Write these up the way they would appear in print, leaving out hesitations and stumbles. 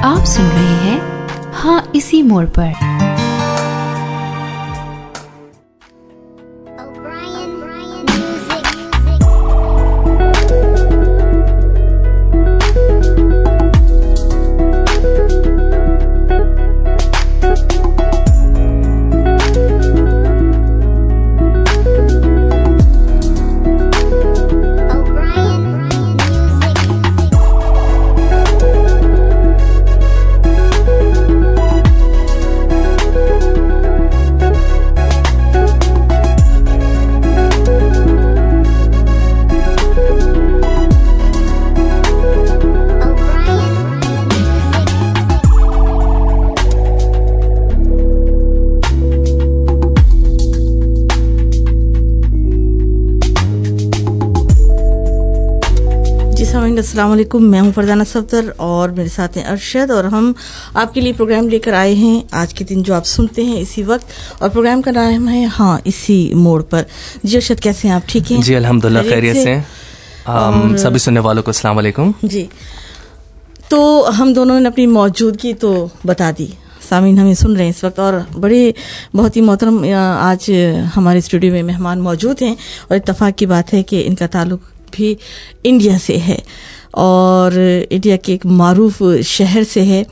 आप सुन रहे हैं हाँ इसी मोड़ पर। अस्सलाम वालेकुम, मैं हूं फरजाना सफदर और मेरे साथ हैं अरशद और हम आपके लिए प्रोग्राम लेकर आए हैं आज के दिन जो आप सुनते हैं इसी वक्त, और प्रोग्राम का नाम है हाँ इसी मोड़ पर। जी अरशद, कैसे हैं आप? ठीक हैं जी, अल्हम्दुलिल्लाह खैरियत से। सभी सुनने वालों को अस्सलाम वालेकुम। जी, तो हम दोनों ने अपनी मौजूदगी तो बता दी, सामीन हमें सुन रहे हैं इस वक्त, और बड़े बहुत ही मोहतरम आज हमारे स्टूडियो में मेहमान मौजूद हैं और इत्तेफाक की बात है कि इनका ताल्लुक भी इंडिया से है और इंडिया के एक मारूफ शहर से है।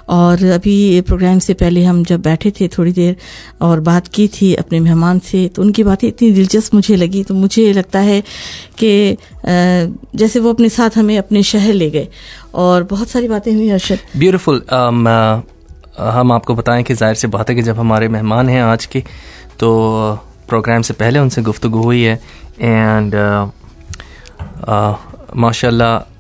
और अभी प्रोग्राम से पहले हम जब बैठे थे थोड़ी देर और बात की थी अपने मेहमान से, तो उनकी बातें इतनी दिलचस्प मुझे लगी, तो मुझे लगता है कि जैसे वो अपने साथ हमें अपने शहर ले गए और बहुत सारी बातें हुई। अरशद, ब्यूटीफुल। हम आपको बताएं कि जाहिर सी बात है कि जब हमारे मेहमान हैं आज के, तो प्रोग्राम से पहले उनसे गुफ्तगू हुई है एंड माशाल्लाह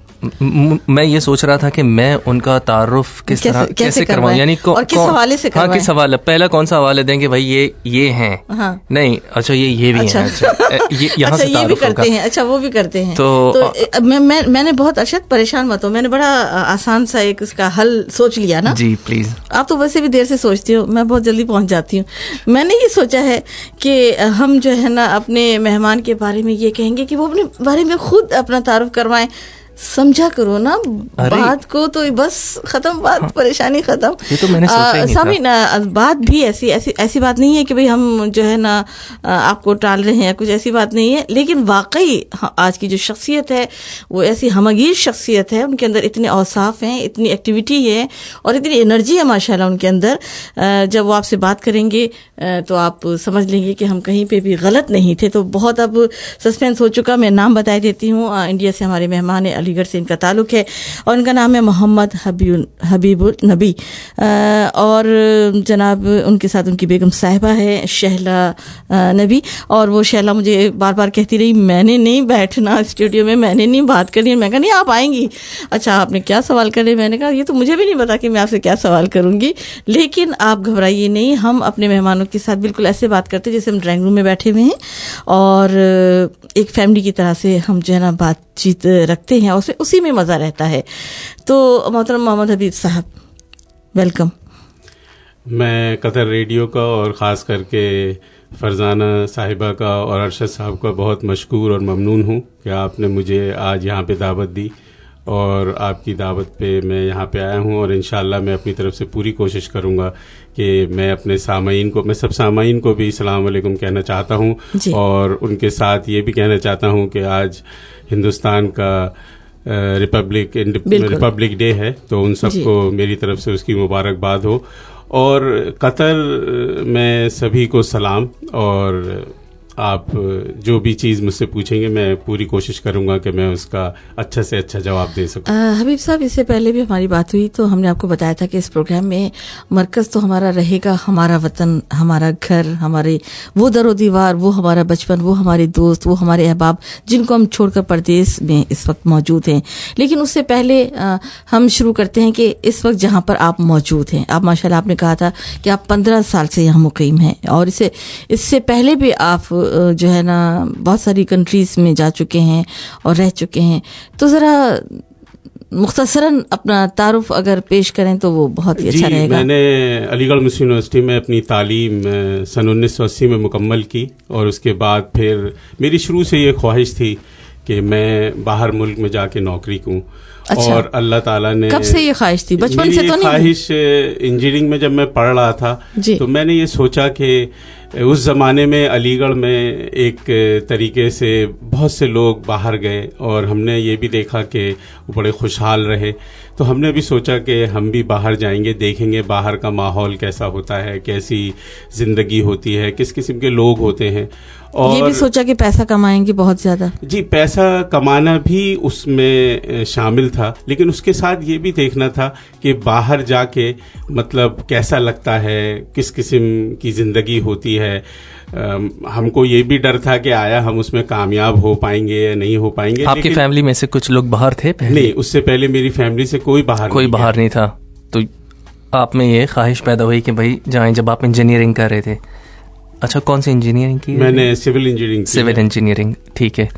मैं ये सोच रहा था कि मैं उनका तारुफ किस तरह कैसे करवाऊं, यानी और किस हवाले से करवाएं? हाँ, किस हवाले, पहला कौन सा हवाले देंगे भाई, ये हैं? हाँ। नहीं, अच्छा ये भी अच्छा। हैं। अच्छा, यहाँ से ये भी करते हैं, अच्छा वो भी करते हैं। तो मैंने बहुत अरशद परेशान मत हो, मैंने बड़ा आसान सा एक उसका हल सोच लिया ना। जी प्लीज। आप तो वैसे भी देर से सोचती हो, मैं बहुत जल्दी पहुंच जाती हूँ। मैंने ये सोचा है कि हम जो है ना अपने मेहमान के बारे में ये कहेंगे कि वो अपने बारे में खुद अपना तारुफ करवाएं। समझा करो ना बात को, तो बस खत्म बात। हाँ। परेशानी खत्म। ये तो मैंने सोचा ही नहीं सामी ना, बात भी ऐसी बात नहीं है कि भाई हम जो है ना आपको टाल रहे हैं, कुछ ऐसी बात नहीं है, लेकिन वाकई आज की जो शख्सियत है वो ऐसी हमगीर शख्सियत है, उनके अंदर इतने औसाफ हैं, इतनी एक्टिविटी है और इतनी एनर्जी है माशाल्लाह उनके अंदर। जब वो आपसे बात करेंगे तो आप समझ लेंगे कि हम कहीं पे भी गलत नहीं थे। तो बहुत अब सस्पेंस हो चुका, मैं नाम बता देती हूँ। इंडिया से हमारे मेहमान है, अलीगढ़ से इनका ताल्लुक है और इनका नाम है मोहम्मद हबीबुल नबी, और जनाब उनके साथ उनकी बेगम साहिबा है शहला नबी। और वो शहला मुझे बार बार कहती रही मैंने नहीं बैठना स्टूडियो में, मैंने नहीं बात करनी। मैं कहा नहीं आप आएंगी। अच्छा आपने क्या सवाल करे? मैंने कहा ये तो मुझे भी नहीं पता कि मैं आपसे क्या सवाल करूंगी, लेकिन आप घबराइए नहीं, हम अपने मेहमानों के साथ बिल्कुल ऐसे बात करते जैसे हम ड्राइंग रूम में बैठे हुए हैं और एक फैमिली की तरह से हम जो है ना बातचीत रखते हैं और उसी में मज़ा रहता है। तो मोहतरम मोहम्मद हबीब साहब, वेलकम। मैं कतर रेडियो का और ख़ास करके फरजाना साहिबा का और अरशद साहब का बहुत मशकूर और ममनून हूँ कि आपने मुझे आज यहाँ पे दावत दी और आपकी दावत पे मैं यहाँ पे आया हूँ। और इंशाअल्लाह मैं अपनी तरफ से पूरी कोशिश करूँगा कि मैं अपने सामाईन को, मैं सब सामाईन को भी अस्सलाम वालेकुम कहना चाहता हूँ और उनके साथ ये भी कहना चाहता हूँ कि आज हिंदुस्तान का रिपब्लिक डे है, तो उन सबको मेरी तरफ से उसकी मुबारकबाद हो। और कतर में सभी को सलाम, और आप जो भी चीज़ मुझसे पूछेंगे मैं पूरी कोशिश करूंगा कि मैं उसका अच्छा से अच्छा जवाब दे सकूं। हबीब साहब, इससे पहले भी हमारी बात हुई तो हमने आपको बताया था कि इस प्रोग्राम में मरकज़ तो हमारा रहेगा हमारा वतन, हमारा घर, हमारे वो दरो दीवार, वो हमारा बचपन, वो हमारे दोस्त, वो हमारे अहबाब जिनको हम छोड़कर परदेश में इस वक्त मौजूद हैं। लेकिन उससे पहले हम शुरू करते हैं कि इस वक्त जहाँ पर आप मौजूद हैं, आप माशाल्लाह आपने कहा था कि आप 15 साल से यहाँ मुकीम हैं और इससे पहले भी आप जो है ना बहुत सारी कंट्रीज में जा चुके हैं और रह चुके हैं। तो ज़रा मुख्तसरन अपना तारुफ अगर पेश करें तो वो बहुत ही अच्छा रहेगा। मैंने अलीगढ़ मुस्लिम यूनिवर्सिटी में अपनी तालीम सन 1980 में मुकम्मल की और उसके बाद फिर मेरी शुरू से ये ख्वाहिश थी कि मैं बाहर मुल्क में जाके नौकरी करूं अच्छा। और अल्लाह ताला ने, कब से ये ख्वाहिश थी? बचपन से तो नहीं? ख्वाहिश इंजीनियरिंग में जब मैं पढ़ रहा था तो मैंने ये सोचा कि उस ज़माने में अलीगढ़ में एक तरीके से बहुत से लोग बाहर गए और हमने ये भी देखा कि वो बड़े खुशहाल रहे, तो हमने भी सोचा कि हम भी बाहर जाएंगे, देखेंगे बाहर का माहौल कैसा होता है, कैसी ज़िंदगी होती है, किस किस्म के लोग होते हैं। और ये भी सोचा कि पैसा कमाएंगे बहुत ज़्यादा। जी, पैसा कमाना भी उसमें शामिल था, लेकिन उसके साथ ये भी देखना था कि बाहर जाके मतलब कैसा लगता है, किस किस्म की ज़िंदगी होती है। हमको ये भी डर था कि आया हम उसमें कामयाब हो पाएंगे या नहीं हो पाएंगे। आपकी फैमिली में से कुछ लोग बाहर थे पहले? नहीं, उससे पहले मेरी फैमिली से कोई बाहर नहीं था। तो आप में ये ख्वाहिश पैदा हुई कि भाई जाएं, जब आप इंजीनियरिंग कर रहे थे। अच्छा, कौन सी इंजीनियरिंग की? मैंने सिविल इंजीनियरिंग। ठीक है,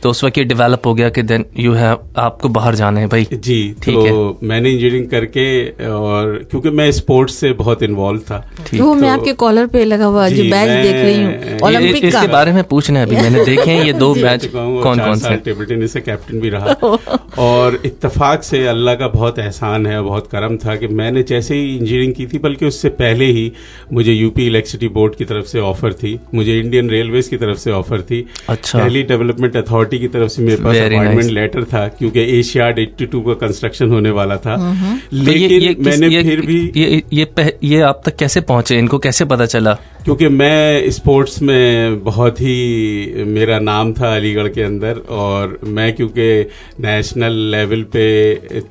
तो उस वक्त ये डेवलप हो गया कि देन यू हैव, आपको बाहर जाना है भाई। जी, तो मैंने इंजीनियरिंग करके, और क्योंकि मैं स्पोर्ट्स से बहुत इन्वॉल्व था। वो मैं आपके कॉलर पे लगा हुआ जो बैच देख रही हूँ ओलंपिक का, इसके बारे में पूछना है अभी। मैंने देखे हैं ये 2 बैच, कौन से? टेबल टेनिस से कैप्टन भी रहा। और इत्तेफाक से अल्लाह का बहुत एहसान है, बहुत करम था कि मैंने जैसे ही इंजीनियरिंग की थी, बल्कि उससे पहले ही मुझे यूपी इलेक्ट्रिसिटी बोर्ड की तरफ से ऑफर थी, मुझे इंडियन रेलवेज की तरफ से ऑफर थी। अच्छा। दिल्ली डेवलपमेंट अथॉरिटी की तरफ से मेरे पास अपॉइंटमेंट लेटर था, क्योंकि एशियाड 82 का कंस्ट्रक्शन होने वाला था। लेकिन मैंने फिर भी ये आप तक कैसे पहुंचे? इनको कैसे पता चला? क्योंकि मैं स्पोर्ट्स में बहुत ही मेरा नाम था अलीगढ़ के अंदर, और मैं क्योंकि नेशनल लेवल पे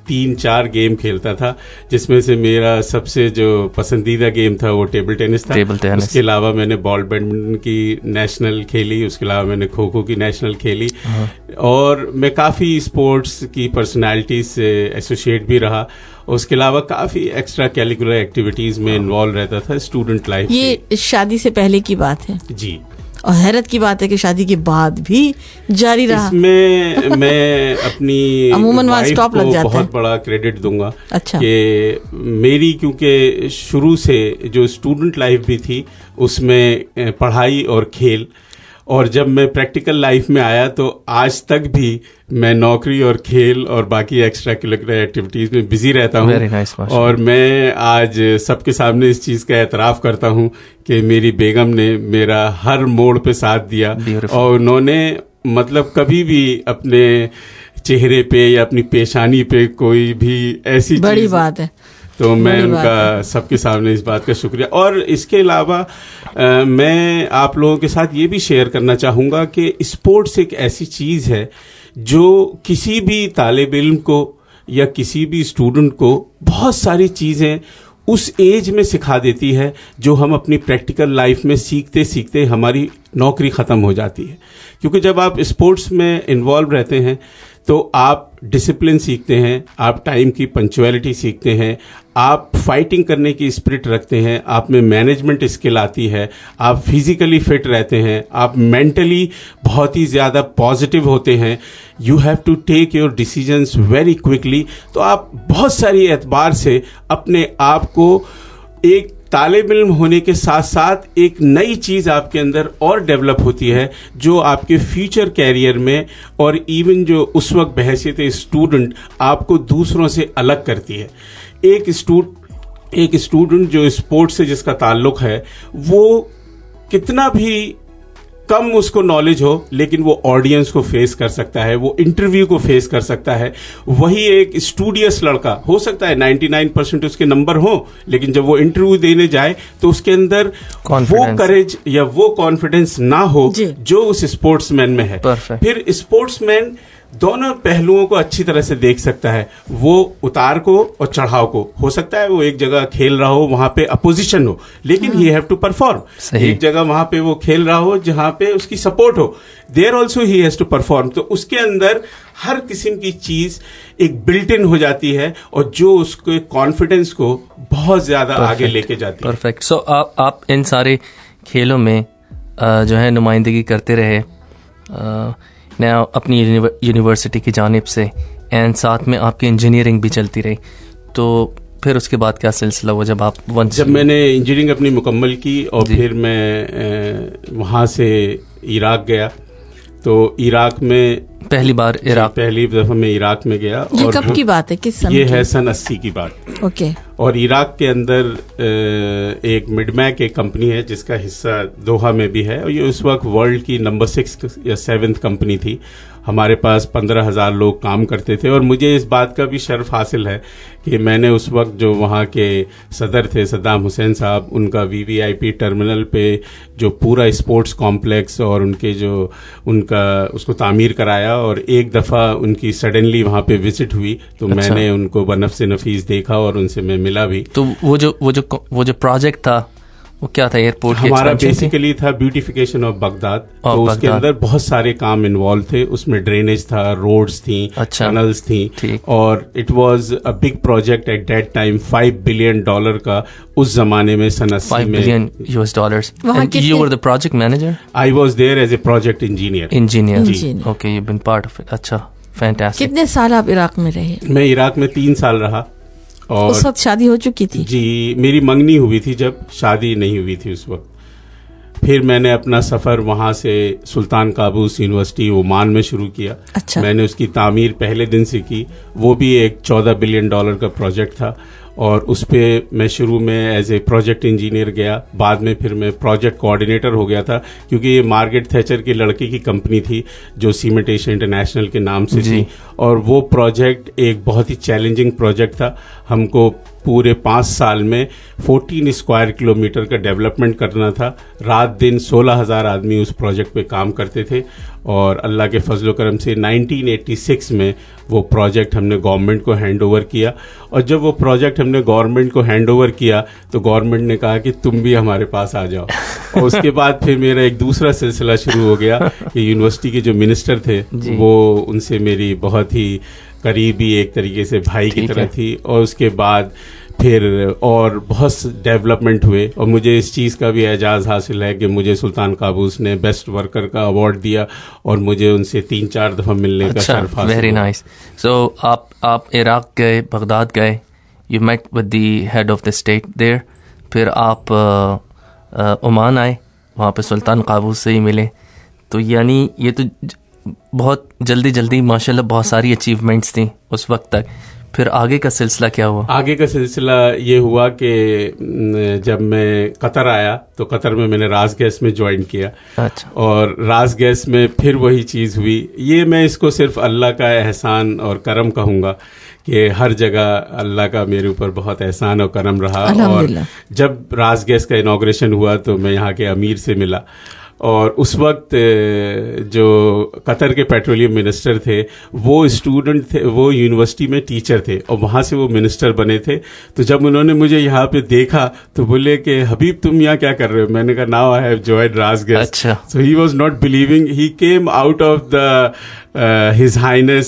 3-4 गेम खेलता था, जिसमें से मेरा सबसे जो पसंदीदा गेम था वो टेबल टेनिस था। उसके अलावा मैंने बॉल बैडमिंटन की नेशनल खेली, उसके अलावा मैंने खो खो की नेशनल खेली, और मैं काफ़ी स्पोर्ट्स की पर्सनालिटीज से एसोसिएट भी रहा। उसके अलावा काफ़ी एक्स्ट्रा कैरिकुलर एक्टिविटीज़ में इन्वॉल्व रहता था स्टूडेंट लाइफ। ये शादी से पहले की बात है जी, और हैरत की बात है कि शादी के बाद भी जारी रहा। इसमें मैं अपनी अमूमन वहाँ स्टॉप लग जाता है। बहुत बड़ा क्रेडिट दूंगा। अच्छा। कि मेरी, क्योंकि शुरू से जो स्टूडेंट लाइफ भी थी उसमें पढ़ाई और खेल, और जब मैं प्रैक्टिकल लाइफ में आया तो आज तक भी मैं नौकरी और खेल और बाकी एक्स्ट्रा करिकुलर एक्टिविटीज में बिजी रहता हूँ। nice, और मैं आज सबके सामने इस चीज़ का एतराफ़ करता हूँ कि मेरी बेगम ने मेरा हर मोड़ पे साथ दिया। और उन्होंने मतलब कभी भी अपने चेहरे पे या अपनी पेशानी पे कोई भी ऐसी बड़ी बात है, तो मैं उनका सबके सामने इस बात का शुक्रिया। और इसके अलावा मैं आप लोगों के साथ ये भी शेयर करना चाहूँगा कि स्पोर्ट्स एक ऐसी चीज़ है जो किसी भी तालिब इल्म को या किसी भी स्टूडेंट को बहुत सारी चीज़ें उस एज में सिखा देती है जो हम अपनी प्रैक्टिकल लाइफ में सीखते सीखते हमारी नौकरी ख़त्म हो जाती है। क्योंकि जब आप स्पोर्ट्स में इन्वॉल्व रहते हैं तो आप डिसिप्लिन सीखते हैं, आप टाइम की पंक्चुअलिटी सीखते हैं, आप फाइटिंग करने की स्पिरिट रखते हैं, आप में मैनेजमेंट स्किल आती है, आप फिजिकली फिट रहते हैं, आप मेंटली बहुत ही ज़्यादा पॉजिटिव होते हैं, you have to take your decisions very quickly. तो आप बहुत सारी एतबार से अपने आप को एक तालिब इल्म होने के साथ साथ एक नई चीज़ आपके अंदर और डेवलप होती है जो आपके फ्यूचर कैरियर में और इवन जो उस वक्त बहैसियत स्टूडेंट आपको दूसरों से अलग करती है। एक स्टूडेंट जो स्पोर्ट्स से जिसका ताल्लुक है वो कितना भी कम उसको नॉलेज हो लेकिन वो ऑडियंस को फेस कर सकता है, वो इंटरव्यू को फेस कर सकता है। वही एक स्टूडियस लड़का हो सकता है 99% उसके नंबर हो, लेकिन जब वो इंटरव्यू देने जाए तो उसके अंदर वो करेज या वो कॉन्फिडेंस ना हो जो उस स्पोर्ट्समैन में है। फिर स्पोर्ट्समैन दोनों पहलुओं को अच्छी तरह से देख सकता है, वो उतार को और चढ़ाव को। हो सकता है वो एक जगह खेल रहा हो वहां पे अपोजिशन हो, लेकिन ही हैव टू परफॉर्म। एक जगह वहां पे वो खेल रहा हो जहां पे उसकी सपोर्ट हो, there also he has to perform. तो उसके अंदर हर किस्म की चीज एक बिल्ट इन हो जाती है और जो उसके कॉन्फिडेंस को बहुत ज्यादा आगे लेके जाती है। परफेक्ट। सो आप इन सारे खेलों में जो है नुमाइंदगी करते रहे अपनी यूनिवर्सिटी की जानिब से, एंड साथ में आपकी इंजीनियरिंग भी चलती रही। तो फिर उसके बाद क्या सिलसिला हुआ जब मैंने इंजीनियरिंग अपनी मुकम्मल की और फिर मैं वहाँ से इराक गया। तो इराक में पहली दफ़ा मैं इराक में गया। ये और कब की बात है, किस समय ये की? है सन 80 की बात। ओके। और इराक के अंदर एक मिडमैक एक कंपनी है जिसका हिस्सा दोहा में भी है, और ये उस वक्त वर्ल्ड की नंबर 6 या 7 कंपनी थी। हमारे पास 15,000 लोग काम करते थे, और मुझे इस बात का भी शर्फ हासिल है कि मैंने उस वक्त जो वहाँ के सदर थे सद्दाम हुसैन साहब, उनका VVIP टर्मिनल पे जो पूरा स्पोर्ट्स कॉम्प्लेक्स और उनका उसको तामीर कराया, और एक दफ़ा उनकी सडनली वहाँ पे विजिट हुई तो मैंने उनको बनफ़्स नफीस देखा और उनसे मैं मिला भी। तो वो जो प्रोजेक्ट था वो क्या था? एयरपोर्ट हमारा बेसिकली था ब्यूटिफिकेशन ऑफ बगदाद। तो उसके अंदर बहुत सारे काम इन्वॉल्व थे, उसमें ड्रेनेज था, रोड्स थी, टनल्स थी, और it was a big project at that time. $5 billion का उस जमाने में सन 80 में। $5 billion And you were the project manager? I was there as a project engineer. Okay, you've been part of it. अच्छा, fantastic. कितने साल आप इराक में रहे? मैं इराक में 3 साल रहा। और उस वक्त शादी हो चुकी थी? जी, मेरी मंगनी हुई थी, जब शादी नहीं हुई थी उस वक्त। फिर मैंने अपना सफ़र वहाँ से सुल्तान काबूस यूनिवर्सिटी ओमान में शुरू किया। अच्छा। मैंने उसकी तामीर पहले दिन से की। वो भी एक $14 बिलियन का प्रोजेक्ट था, और उस पे मैं शुरू में एज ए प्रोजेक्ट इंजीनियर गया। बाद में फिर मैं प्रोजेक्ट कोऑर्डिनेटर हो गया था, क्योंकि ये मार्गरेट थैचर के लड़के की कंपनी थी जो सीमेंट एशिया इंटरनेशनल के नाम से थी, और वो प्रोजेक्ट एक बहुत ही चैलेंजिंग प्रोजेक्ट था। हमको पूरे 5 साल में 14 स्क्वायर किलोमीटर का डेवलपमेंट करना था। रात दिन 16,000 आदमी उस प्रोजेक्ट पे काम करते थे, और अल्लाह के फजल करम से 1986 में वो प्रोजेक्ट हमने गवर्नमेंट को हैंड ओवर किया। और जब वो प्रोजेक्ट हमने गवर्नमेंट को हैंड ओवर किया तो गवर्नमेंट ने कहा कि तुम भी हमारे पास आ जाओ। और उसके बाद फिर मेरा एक दूसरा सिलसिला शुरू हो गया कि यूनिवर्सिटी के जो मिनिस्टर थे वो उनसे मेरी बहुत ही करीबी, एक तरीके से भाई की तरह थी। और उसके बाद फिर और बहुत डेवलपमेंट हुए, और मुझे इस चीज़ का भी एजाज़ हासिल है कि मुझे सुल्तान काबूस ने बेस्ट वर्कर का अवार्ड दिया, और मुझे उनसे 3-4 दफ़ा मिलने का शर्फ हासिल। Very nice. सो आप इराक गए, बगदाद गए, you met with the head of the state there, फिर आप ओमान आए, वहाँ पे सुल्तान काबूस से ही मिले। तो यानी ये तो बहुत जल्दी माशाल्लाह बहुत सारी अचीवमेंट्स थी उस वक्त तक। फिर आगे का सिलसिला क्या हुआ? आगे का सिलसिला ये हुआ कि जब मैं कतर आया तो कतर में मैंने राज गैस में ज्वाइन किया। अच्छा। और राज गैस में फिर वही चीज़ हुई। ये मैं इसको सिर्फ अल्लाह का एहसान और करम कहूँगा कि हर जगह अल्लाह का मेरे ऊपर बहुत एहसान और करम रहा। और जब राज गैस का इनॉग्रेशन हुआ तो मैं यहाँ के अमीर से मिला, और उस वक्त जो कतर के पेट्रोलियम मिनिस्टर थे वो स्टूडेंट थे, वो यूनिवर्सिटी में टीचर थे, और वहाँ से वो मिनिस्टर बने थे। तो जब उन्होंने मुझे यहाँ पे देखा तो बोले कि हबीब तुम यहाँ क्या कर रहे हो? मैंने कहा now I have joined Raj gas. अच्छा। So he was not believing, he came out of the His Highness,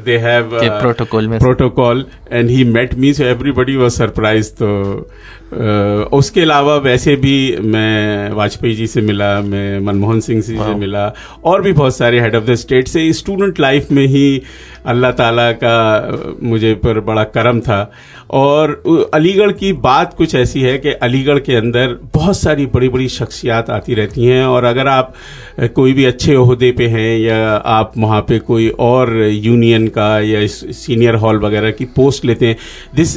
they have protocol and he met me, so everybody was surprised. तो उसके अलावा वैसे भी मैं वाजपेयी जी से मिला, मैं मनमोहन सिंह जी से मिला, और भी बहुत सारे हेड ऑफ द स्टेट से। स्टूडेंट लाइफ में ही अल्लाह ताला का मुझे पर बड़ा करम था। और अलीगढ़ की बात कुछ ऐसी है कि अलीगढ़ के अंदर बहुत सारी बड़ी बड़ी शख्सियात आती रहती हैं, और अगर आप कोई भी अच्छे ओहदे पे हैं या आप वहाँ पे कोई और यूनियन का या सीनियर हॉल वगैरह की पोस्ट लेते हैं,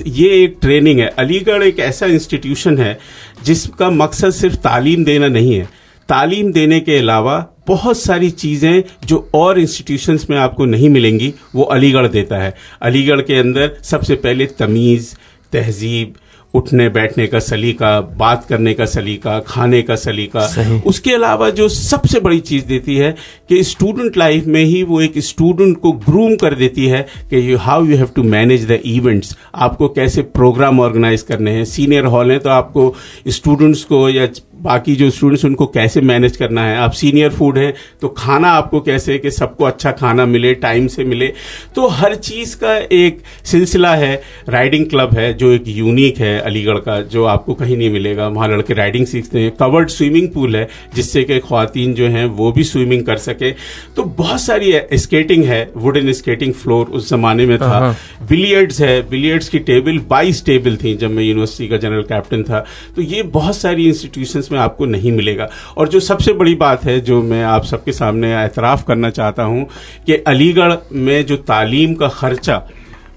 ये एक ट्रेनिंग है। अलीगढ़ एक ऐसा इंस्टीट्यूशन है जिसका मकसद सिर्फ तालीम देना नहीं है। तालीम देने के अलावा बहुत सारी चीज़ें जो और इंस्टीट्यूशंस में आपको नहीं मिलेंगी वो अलीगढ़ देता है। अलीगढ़ के अंदर सबसे पहले तमीज़, तहजीब, उठने बैठने का सलीका, बात करने का सलीका, खाने का सलीका। उसके अलावा जो सबसे बड़ी चीज़ देती है कि स्टूडेंट लाइफ में ही वो एक स्टूडेंट को ग्रूम कर देती है कि how you have to manage the events, आपको कैसे प्रोग्राम ऑर्गेनाइज करने हैं। सीनियर हॉल है तो आपको स्टूडेंट्स को या बाकी जो स्टूडेंट्स उनको कैसे मैनेज करना है। आप सीनियर फूड हैं तो खाना आपको कैसे कि सबको अच्छा खाना मिले, टाइम से मिले। तो हर चीज़ का एक सिलसिला है। राइडिंग क्लब है जो एक यूनिक है अलीगढ़ का, जो आपको कहीं नहीं मिलेगा। वहाँ लड़के राइडिंग सीखते हैं। कवर्ड स्विमिंग पूल है जिससे कि ख्वातीन जो हैं वो भी स्विमिंग कर सके। तो बहुत सारी स्केटिंग है, वुडन स्केटिंग फ्लोर उस जमाने में था। बिलियर्ड्स है, बिलियर्ड्स की टेबल 22 टेबल थी जब मैं यूनिवर्सिटी का जनरल कैप्टन था। तो ये बहुत सारी इंस्टीट्यूशंस उसमें आपको नहीं मिलेगा। और जो सबसे बड़ी बात है जो मैं आप सबके सामने एतराफ़ करना चाहता हूँ कि अलीगढ़ में जो तालीम का खर्चा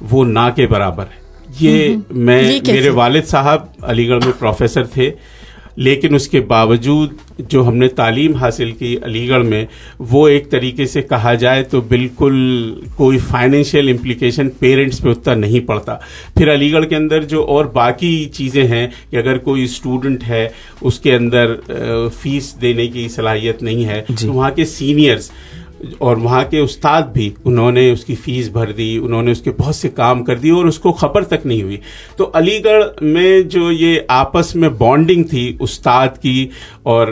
वो ना के बराबर है। ये मेरे वालिद साहब अलीगढ़ में प्रोफेसर थे, लेकिन उसके बावजूद जो हमने तालीम हासिल की अलीगढ़ में, वो एक तरीके से कहा जाए तो बिल्कुल कोई फाइनेंशियल इम्प्लीकेशन पेरेंट्स पे उतना नहीं पड़ता। फिर अलीगढ़ के अंदर जो और बाकी चीज़ें हैं कि अगर कोई स्टूडेंट है उसके अंदर फीस देने की सलाहियत नहीं है, तो वहाँ के सीनियर्स और वहाँ के उस्ताद भी, उन्होंने उसकी फ़ीस भर दी, उन्होंने उसके बहुत से काम कर दिए और उसको खबर तक नहीं हुई। तो अलीगढ़ में जो ये आपस में बॉन्डिंग थी उस्ताद की और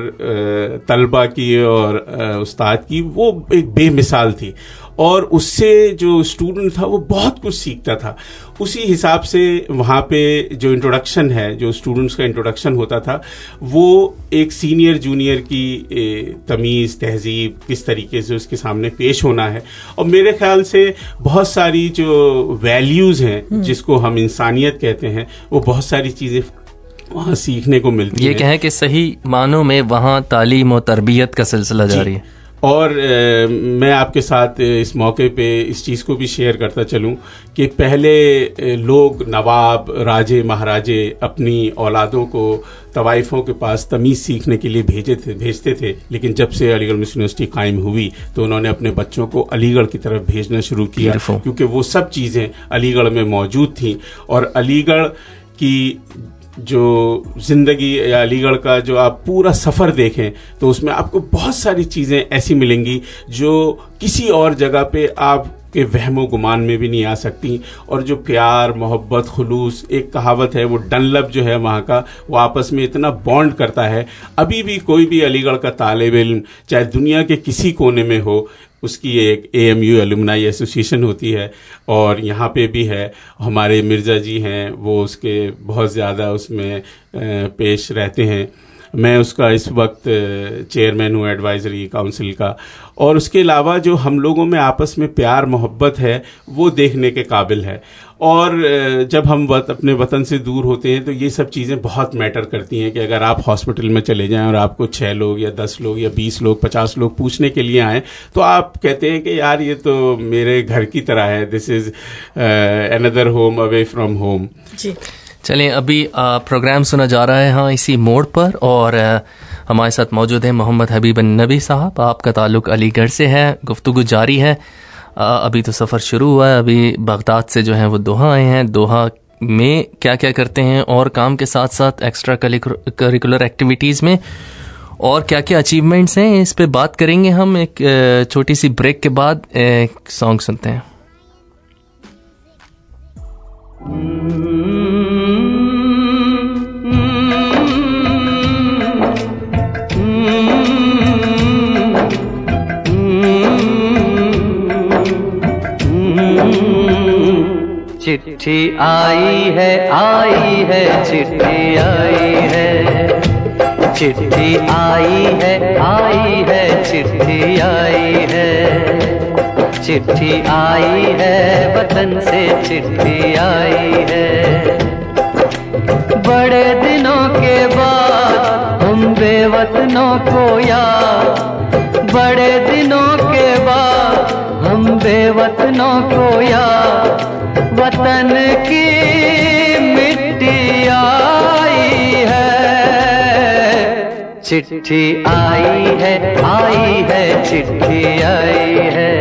तलबा की और उस्ताद की, वो एक बेमिसाल थी। और उससे जो स्टूडेंट था वो बहुत कुछ सीखता था। उसी हिसाब से वहाँ पे जो इंट्रोडक्शन है, जो स्टूडेंट्स का इंट्रोडक्शन होता था, वो एक सीनियर जूनियर की तमीज़, तहजीब, किस तरीके से उसके सामने पेश होना है। और मेरे ख्याल से बहुत सारी जो वैल्यूज़ हैं जिसको हम इंसानियत कहते हैं, वो बहुत सारी चीज़ें वहाँ सीखने को मिलती है। ये कहें कि सही मानों में वहाँ तालीम और तरबियत का सिलसिला जारी है। और मैं आपके साथ इस मौके पे इस चीज़ को भी शेयर करता चलूं कि पहले लोग नवाब, राजे, महाराजे अपनी औलादों को तवाइफ़ों के पास तमीज़ सीखने के लिए भेजते थे, लेकिन जब से अलीगढ़ मुस्लिम यूनिवर्सिटी कायम हुई तो उन्होंने अपने बच्चों को अलीगढ़ की तरफ भेजना शुरू किया, क्योंकि वो सब चीज़ें अलीगढ़ में मौजूद थीं। और अलीगढ़ की जो ज़िंदगी या अलीगढ़ का जो आप पूरा सफ़र देखें तो उसमें आपको बहुत सारी चीज़ें ऐसी मिलेंगी जो किसी और जगह पे आपके वहमो गुमान में भी नहीं आ सकती। और जो प्यार, मोहब्बत, खुलूस, एक कहावत है वो डनलब जो है वहाँ का, वो आपस में इतना बॉन्ड करता है। अभी भी कोई भी अलीगढ़ का तालिब इल्म चाहे दुनिया के किसी कोने में हो, उसकी एक AMU एलुमनाई एसोसिएशन होती है और यहाँ पे भी है। हमारे मिर्ज़ा जी हैं, वो उसके बहुत ज़्यादा उसमें पेश रहते हैं। मैं उसका इस वक्त चेयरमैन हूँ एडवाइजरी काउंसिल का। और उसके अलावा जो हम लोगों में आपस में प्यार मोहब्बत है वो देखने के काबिल है। और जब हम अपने वतन से दूर होते हैं तो ये सब चीज़ें बहुत मैटर करती हैं कि अगर आप हॉस्पिटल में चले जाएं और आपको 6 लोग या 10 लोग या 20 लोग 50 लोग पूछने के लिए आएँ तो आप कहते हैं कि यार ये तो मेरे घर की तरह है, this is another home away from home. जी चलें, अभी प्रोग्राम सुना जा रहा है हाँ इसी मोड़ पर, और हमारे साथ मौजूद हैं मोहम्मद हबीब नबी साहब। आपका ताल्लुक़ अलीगढ़ से है, गुफ्तगू जारी है। अभी तो सफ़र शुरू हुआ है, अभी बगदाद से जो हैं वो दोहा आए हैं। दोहा में क्या क्या करते हैं और काम के साथ साथ एक्स्ट्रा करिकुलर एक्टिविटीज़ में और क्या क्या अचीवमेंट्स हैं, इस पे बात करेंगे हम एक छोटी सी ब्रेक के बाद। एक सॉन्ग सुनते हैं। चिट्ठी आई है चिट्ठी आई है, चिट्ठी आई है चिट्ठी आई है, चिट्ठी आई है वतन से चिट्ठी आई है। बड़े दिनों के बाद हम बेवतनों को याद, बड़े दिनों के बाद हम बेवतनों को याद, वतन की मिट्टी आई है। चिट्ठी आई है चिट्ठी आई है,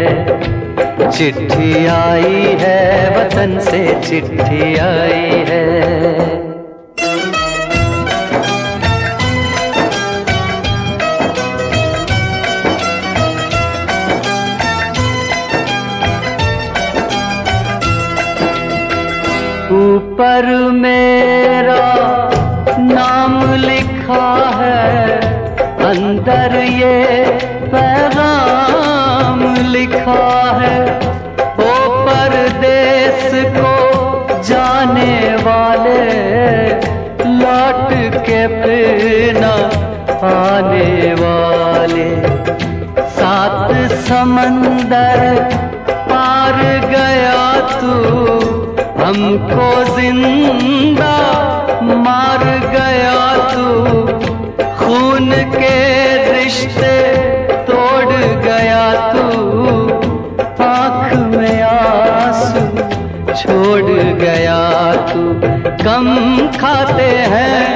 चिट्ठी आई है वतन से चिट्ठी आई है। ऊपर मेरा नाम लिखा है, अंदर ये पैगाम लिखा है। ओ परदेस को जाने वाले, लौट के फिर न आने वाले, 7 समंदर पार गया तू, हमको जिंदा मार गया तू, खून के रिश्ते तोड़ गया तू, आँख में आंसू छोड़ गया तू। कम खाते हैं,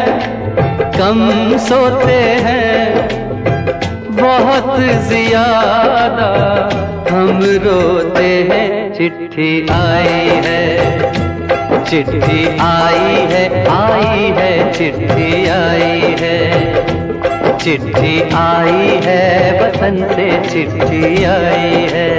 कम सोते हैं, बहुत ज्यादा हम रोते हैं। चिट्ठी आई है, चिट्ठी आई है, आई है, चिट्ठी आई है, चिट्ठी आई है, वतन से चिट्ठी आई है।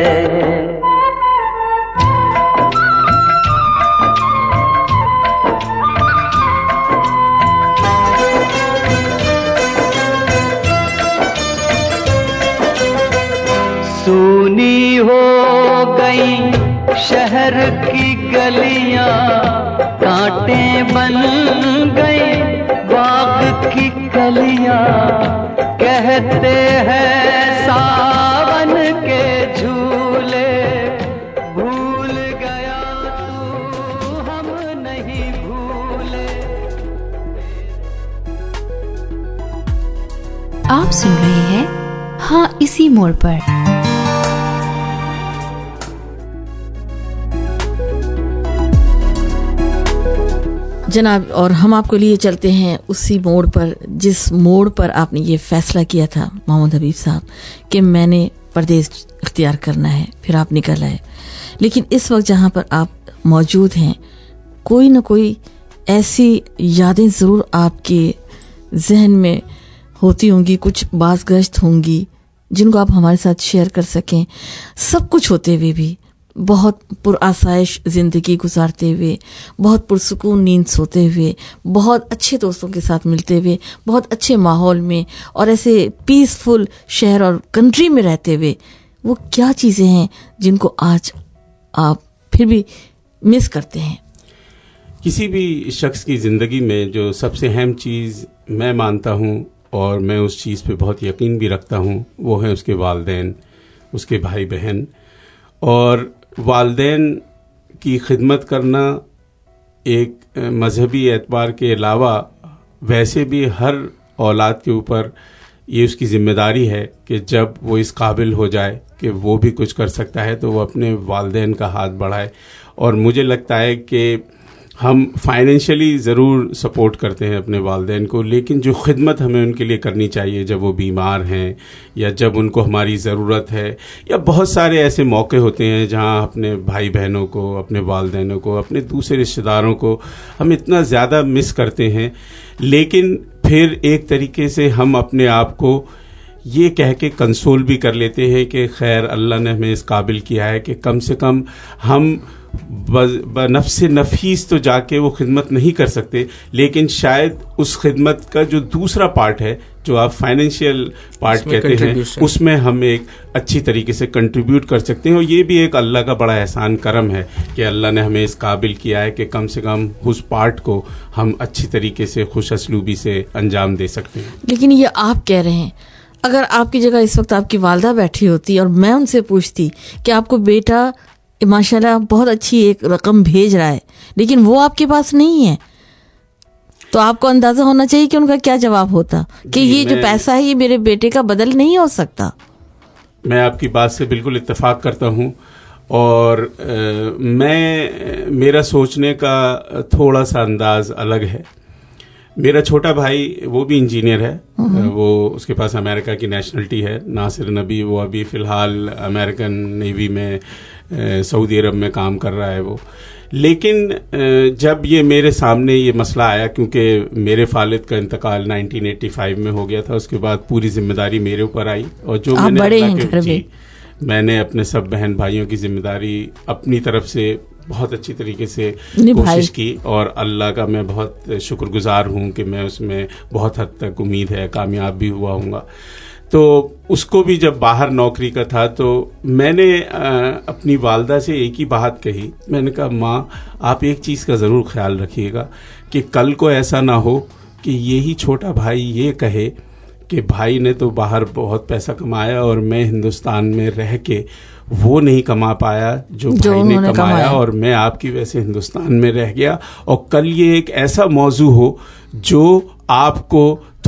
सूनी हो गई शहर की गलियां, कांटे बन गई बाग की कलियां। कहते हैं सावन के झूले, भूल गया तू हम नहीं भूले। आप सुन रहे हैं हाँ इसी मोड़ पर। जनाब, और हम आपको लिए चलते हैं उसी मोड़ पर जिस मोड़ पर आपने ये फैसला किया था मोहम्मद हबीब साहब कि मैंने परदेश इख्तियार करना है, फिर आप निकल आए। लेकिन इस वक्त जहाँ पर आप मौजूद हैं, कोई ना कोई ऐसी यादें ज़रूर आपके जहन में होती होंगी, कुछ बाज़गश्त होंगी जिनको आप हमारे साथ शेयर कर सकें। सब कुछ होते हुए भी बहुत पुरआसाइश ज़िंदगी गुजारते हुए, बहुत पुरसुकून नींद सोते हुए, बहुत अच्छे दोस्तों के साथ मिलते हुए, बहुत अच्छे माहौल में और ऐसे पीसफुल शहर और कंट्री में रहते हुए, वो क्या चीज़ें हैं जिनको आज आप फिर भी मिस करते हैं? किसी भी शख्स की ज़िंदगी में जो सबसे अहम चीज़ मैं मानता हूँ और मैं उस चीज़ पे बहुत यकीन भी रखता हूँ, वो है उसके वालिदैन, उसके भाई बहन। और वालिदैन की खिदमत करना एक मजहबी एतबार के अलावा वैसे भी हर औलाद के ऊपर ये उसकी ज़िम्मेदारी है कि जब वो इस काबिल हो जाए कि वो भी कुछ कर सकता है तो वो अपने वालिदैन का हाथ बढ़ाए। और मुझे लगता है कि हम फाइनेंशियली ज़रूर सपोर्ट करते हैं अपने वालिदैन को, लेकिन जो खिदमत हमें उनके लिए करनी चाहिए जब वो बीमार हैं या जब उनको हमारी ज़रूरत है, या बहुत सारे ऐसे मौके होते हैं जहां अपने भाई बहनों को, अपने वालिदैनों को, अपने दूसरे रिश्तेदारों को हम इतना ज़्यादा मिस करते हैं। लेकिन फिर एक तरीके से हम अपने आप को ये कह के कंसोल भी कर लेते हैं कि खैर अल्लाह ने हमें इस काबिल किया है कि कम से कम हम नफ्से नफीस तो जाके वो खिदमत नहीं कर सकते, लेकिन शायद उस खिदमत का जो दूसरा पार्ट है, जो आप फाइनेंशियल पार्ट कहते हैं, उसमें हम एक अच्छी तरीके से कंट्रीब्यूट कर सकते हैं। और ये भी एक अल्लाह का बड़ा एहसान करम है कि अल्लाह ने हमें इस काबिल किया है कि कम से कम उस पार्ट को हम अच्छी तरीके से खुश असलूबी से अंजाम दे सकते हैं। लेकिन ये आप कह रहे हैं, अगर आपकी जगह इस वक्त आपकी वालदा बैठी होती और मैं उनसे पूछती कि आपको बेटा माशाल्लाह बहुत अच्छी एक रकम भेज रहा है लेकिन वो आपके पास नहीं है, तो आपको अंदाजा होना चाहिए कि उनका क्या जवाब होता कि ये जो पैसा है ये मेरे बेटे का बदल नहीं हो सकता। मैं आपकी बात से बिल्कुल इत्तेफाक करता हूँ और मेरा सोचने का थोड़ा सा अंदाज अलग है। मेरा छोटा भाई वो भी इंजीनियर है, वो उसके पास अमेरिका की नेशनलिटी है, नासिर नबी। वो अभी फ़िलहाल अमेरिकन नेवी में सऊदी अरब में काम कर रहा है वो। लेकिन जब ये मेरे सामने ये मसला आया, क्योंकि मेरे फालिद का इंतकाल 1985 में हो गया था, उसके बाद पूरी जिम्मेदारी मेरे ऊपर आई और जो मैंने अपने सब बहन भाइयों की जिम्मेदारी अपनी तरफ से बहुत अच्छी तरीके से कोशिश की और अल्लाह का मैं बहुत शुक्रगुजार हूँ कि मैं उसमें बहुत हद तक उम्मीद है कामयाब भी हुआ हूँगा। तो उसको भी जब बाहर नौकरी का था तो मैंने अपनी वालदा से एक ही बात कही। मैंने कहा, माँ आप एक चीज़ का ज़रूर ख्याल रखिएगा कि कल को ऐसा ना हो कि यही छोटा भाई ये कहे कि भाई ने तो बाहर बहुत पैसा कमाया और मैं हिंदुस्तान में रह के वो नहीं कमा पाया जो भाई ने कमाया और मैं आपकी वजह से हिंदुस्तान में रह गया। और कल ये एक ऐसा मौजू हो जो आपको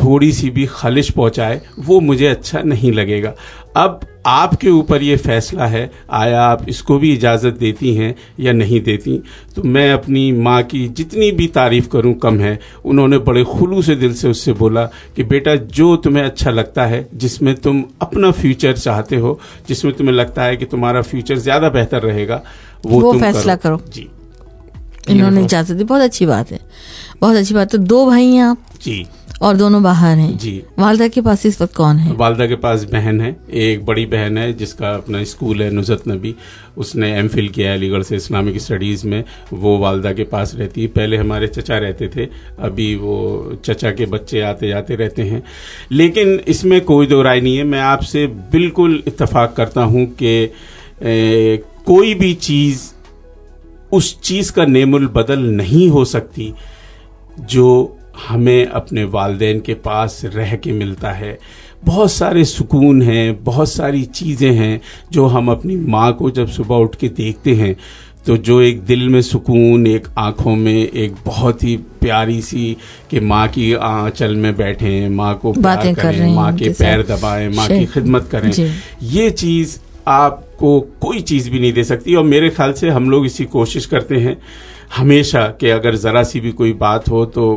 थोड़ी सी भी खलिश पहुंचाए वो मुझे अच्छा नहीं लगेगा। अब आपके ऊपर ये फैसला है, आया आप इसको भी इजाज़त देती हैं या नहीं देती। तो मैं अपनी माँ की जितनी भी तारीफ़ करूँ कम है। उन्होंने बड़े खुलूस से दिल से उससे बोला कि बेटा जो तुम्हें अच्छा लगता है, जिसमें तुम अपना फ्यूचर चाहते हो, जिसमें तुम्हें लगता है कि तुम्हारा फ्यूचर ज़्यादा बेहतर रहेगा, वो तुम फैसला करो। जी, इन्होंने इजाज़त दी, बहुत अच्छी बात है, बहुत अच्छी बात। तो 2 भाई हैं आप जी, और दोनों बाहर हैं जी। वालदा के पास इस वक्त कौन है? वालदा के पास बहन है, एक बड़ी बहन है जिसका अपना स्कूल है नुज़रत नबी, उसने एमफिल किया है अलीगढ़ से इस्लामिक स्टडीज़ में, वो वालदा के पास रहती है। पहले हमारे चचा रहते थे, अभी वो चचा के बच्चे आते जाते रहते हैं। लेकिन इसमें कोई दो राय नहीं है, मैं आपसे बिल्कुल इत्तेफाक करता हूँ कि कोई भी चीज़ उस चीज़ का नेमुल बदल नहीं हो सकती जो हमें अपने वालिदैन के पास रह के मिलता है। बहुत सारे सुकून हैं, बहुत सारी चीज़ें हैं जो हम अपनी माँ को जब सुबह उठ के देखते हैं तो जो एक दिल में सुकून, एक आँखों में एक बहुत ही प्यारी सी कि माँ की आंचल में बैठें, माँ को प्यार करें, माँ के पैर दबाएं, माँ की खिदमत करें, ये चीज़ आपको कोई चीज़ भी नहीं दे सकती। और मेरे ख्याल से हम लोग इसी कोशिश करते हैं हमेशा कि अगर ज़रा सी भी कोई बात हो तो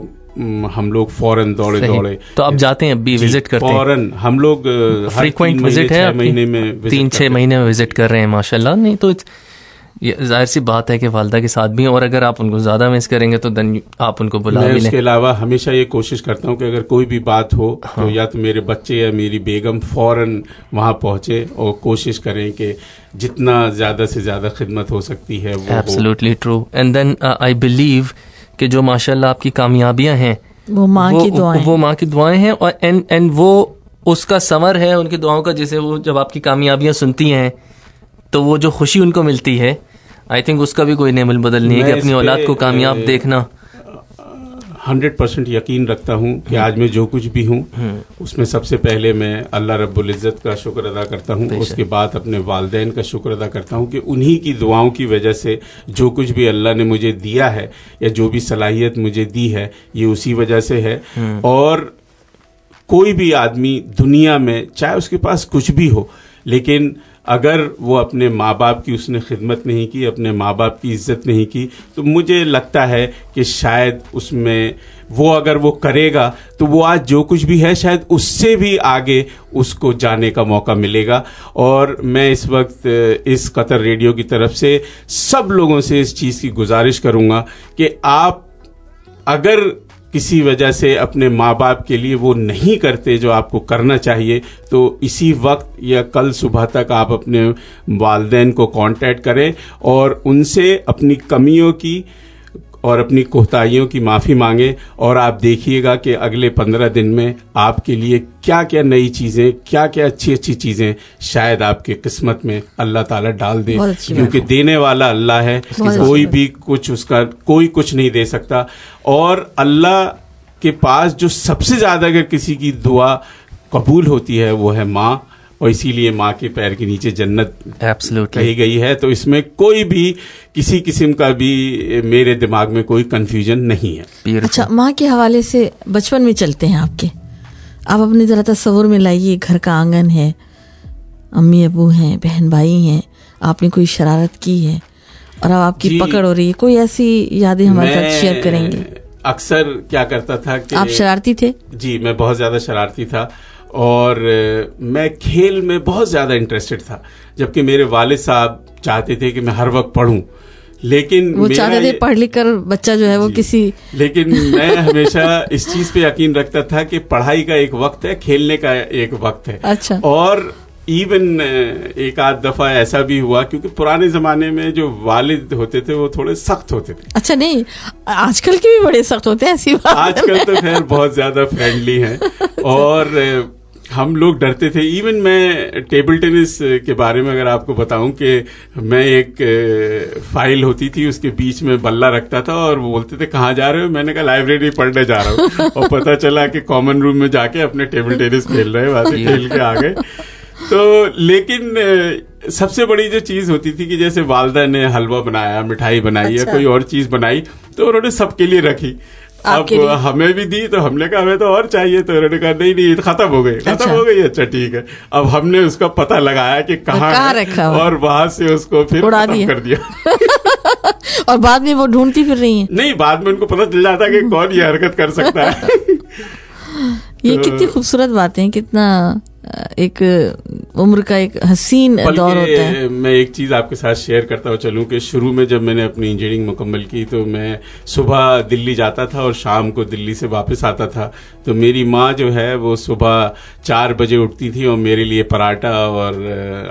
हम लोग फौरन दौड़े। तो आप जाते हैं अभी विजिट करते हैं? फौरन हम लोग फ्रीक्वेंट विजिट है, महीने में 3-6 महीने में विजिट कर रहे हैं माशाल्लाह। नहीं तो ये जाहिर सी बात है कि वालदा के साथ भी, और अगर आप उनको ज़्यादा मिस करेंगे तो देन आप उनको बुला भी लें। उसके अलावा हमेशा ये कोशिश करता हूँ कि अगर कोई भी बात हो तो या तो मेरे बच्चे या मेरी बेगम फौरन वहाँ पहुँचे और कोशिश करें कि जितना ज़्यादा से ज़्यादा खिदमत हो सकती है वो। Absolutely true. And then I believe कि जो माशाल्लाह आपकी कामयाबियां हैं वो माँ की दुआएं हैं, और एंड वो उसका समर है उनकी दुआओं का, जिसे वो जब आपकी कामयाबियां सुनती हैं तो वो जो खुशी उनको मिलती है, आई थिंक उसका भी कोई नेमुल बदल नहीं है कि अपनी औलाद को कामयाब देखना। 100% यकीन रखता हूँ कि आज मैं जो कुछ भी हूँ उसमें सबसे पहले मैं अल्लाह रब्बुल इज़्ज़त का शुक्र अदा करता हूँ, उसके बाद अपने वालिदैन का शुक्र अदा करता हूँ कि उन्हीं की दुआओं की वजह से जो कुछ भी अल्लाह ने मुझे दिया है या जो भी सलाहियत मुझे दी है ये उसी वजह से है। और कोई भी आदमी दुनिया में चाहे उसके पास कुछ भी हो, लेकिन अगर वो अपने माँ बाप की उसने खिदमत नहीं की, अपने माँ बाप की इज्जत नहीं की, तो मुझे लगता है कि शायद उसमें वो अगर वो करेगा तो वो आज जो कुछ भी है शायद उससे भी आगे उसको जाने का मौका मिलेगा। और मैं इस वक्त इस कतर रेडियो की तरफ से सब लोगों से इस चीज़ की गुजारिश करूँगा कि आप अगर किसी वजह से अपने माँ बाप के लिए वो नहीं करते जो आपको करना चाहिए, तो इसी वक्त या कल सुबह तक आप अपने वालिदैन को कांटेक्ट करें और उनसे अपनी कमियों की और अपनी कोताहियों की माफ़ी मांगें। और आप देखिएगा कि अगले 15 दिन में आपके लिए क्या क्या नई चीज़ें, क्या क्या अच्छी अच्छी चीज़ें शायद आपके किस्मत में अल्लाह ताला डाल दे, क्योंकि देने वाला अल्लाह है, कोई भी कुछ उसका कोई कुछ नहीं दे सकता। और अल्लाह के पास जो सबसे ज़्यादा अगर किसी की दुआ कबूल होती है वो है माँ, और इसीलिए माँ के पैर के नीचे जन्नत कही गई है। तो इसमें कोई भी किसी किस्म का भी मेरे दिमाग में कोई कंफ्यूजन नहीं है। अच्छा, माँ के हवाले से बचपन में चलते हैं आपके, आप अपनी ज़रा तस्वुर में लाइए, घर का आंगन है, अम्मी अबू हैं, बहन भाई हैं, आपने कोई शरारत की है और अब आपकी पकड़ हो रही है, कोई ऐसी यादें हमारे साथ शेयर करेंगे? अक्सर क्या करता था कि आप शरारती थे? जी, मैं बहुत ज़्यादा शरारती था और मैं खेल में बहुत ज़्यादा इंटरेस्टेड था, जबकि मेरे वालिद साहब चाहते थे कि मैं हर वक्त पढ़ूं, लेकिन वो चाहते थे पढ़ लिख कर बच्चा जो है वो किसी लेकिन मैं हमेशा इस चीज़ पे यकीन रखता था कि पढ़ाई का एक वक्त है, खेलने का एक वक्त है। अच्छा। और इवन एक आध दफा ऐसा भी हुआ, क्योंकि पुराने जमाने में जो वालिद होते थे वो थोड़े सख्त होते थे। अच्छा, नहीं, आजकल के भी बड़े सख्त होते हैं, ऐसी बात आजकल तो खैर बहुत ज्यादा फ्रेंडली हैं और हम लोग डरते थे। इवन मैं टेबल टेनिस के बारे में अगर आपको बताऊं कि मैं एक फाइल होती थी उसके बीच में बल्ला रखता था और वो बोलते थे कहाँ जा रहे हो, मैंने कहा लाइब्रेरी पढ़ने जा रहा हूँ और पता चला कि कॉमन रूम में जाके अपने टेबल टेनिस खेल रहे हैं, वहां से खेल के आ गए। तो लेकिन सबसे बड़ी जो चीज होती थी कि जैसे वालदा ने हलवा बनाया, मिठाई बनाई या कोई और चीज बनाई तो उन्होंने सबके लिए रखी। अब हमें भी दी, तो हमने कहा हमें तो और चाहिए, तो उन्होंने कहा नहीं नहीं खत्म हो गई। खत्म हो गई, अच्छा ठीक है। अब हमने उसका पता लगाया कि कहाँ है, और वहां से उसको फिर उड़ा कर दिया। और बाद में वो ढूंढती फिर रही है? नहीं, बाद में उनको पता चल जाता कि कौन ये हरकत कर सकता है। ये कितनी खूबसूरत बातें, कितना एक उम्र का एक हसीन दौर होता है। मैं एक चीज़ आपके साथ शेयर करता हुआ चलूं कि शुरू में जब मैंने अपनी इंजीनियरिंग मुकम्मल की, तो मैं सुबह दिल्ली जाता था और शाम को दिल्ली से वापस आता था। तो मेरी माँ जो है वो सुबह 4 बजे उठती थी और मेरे लिए पराठा और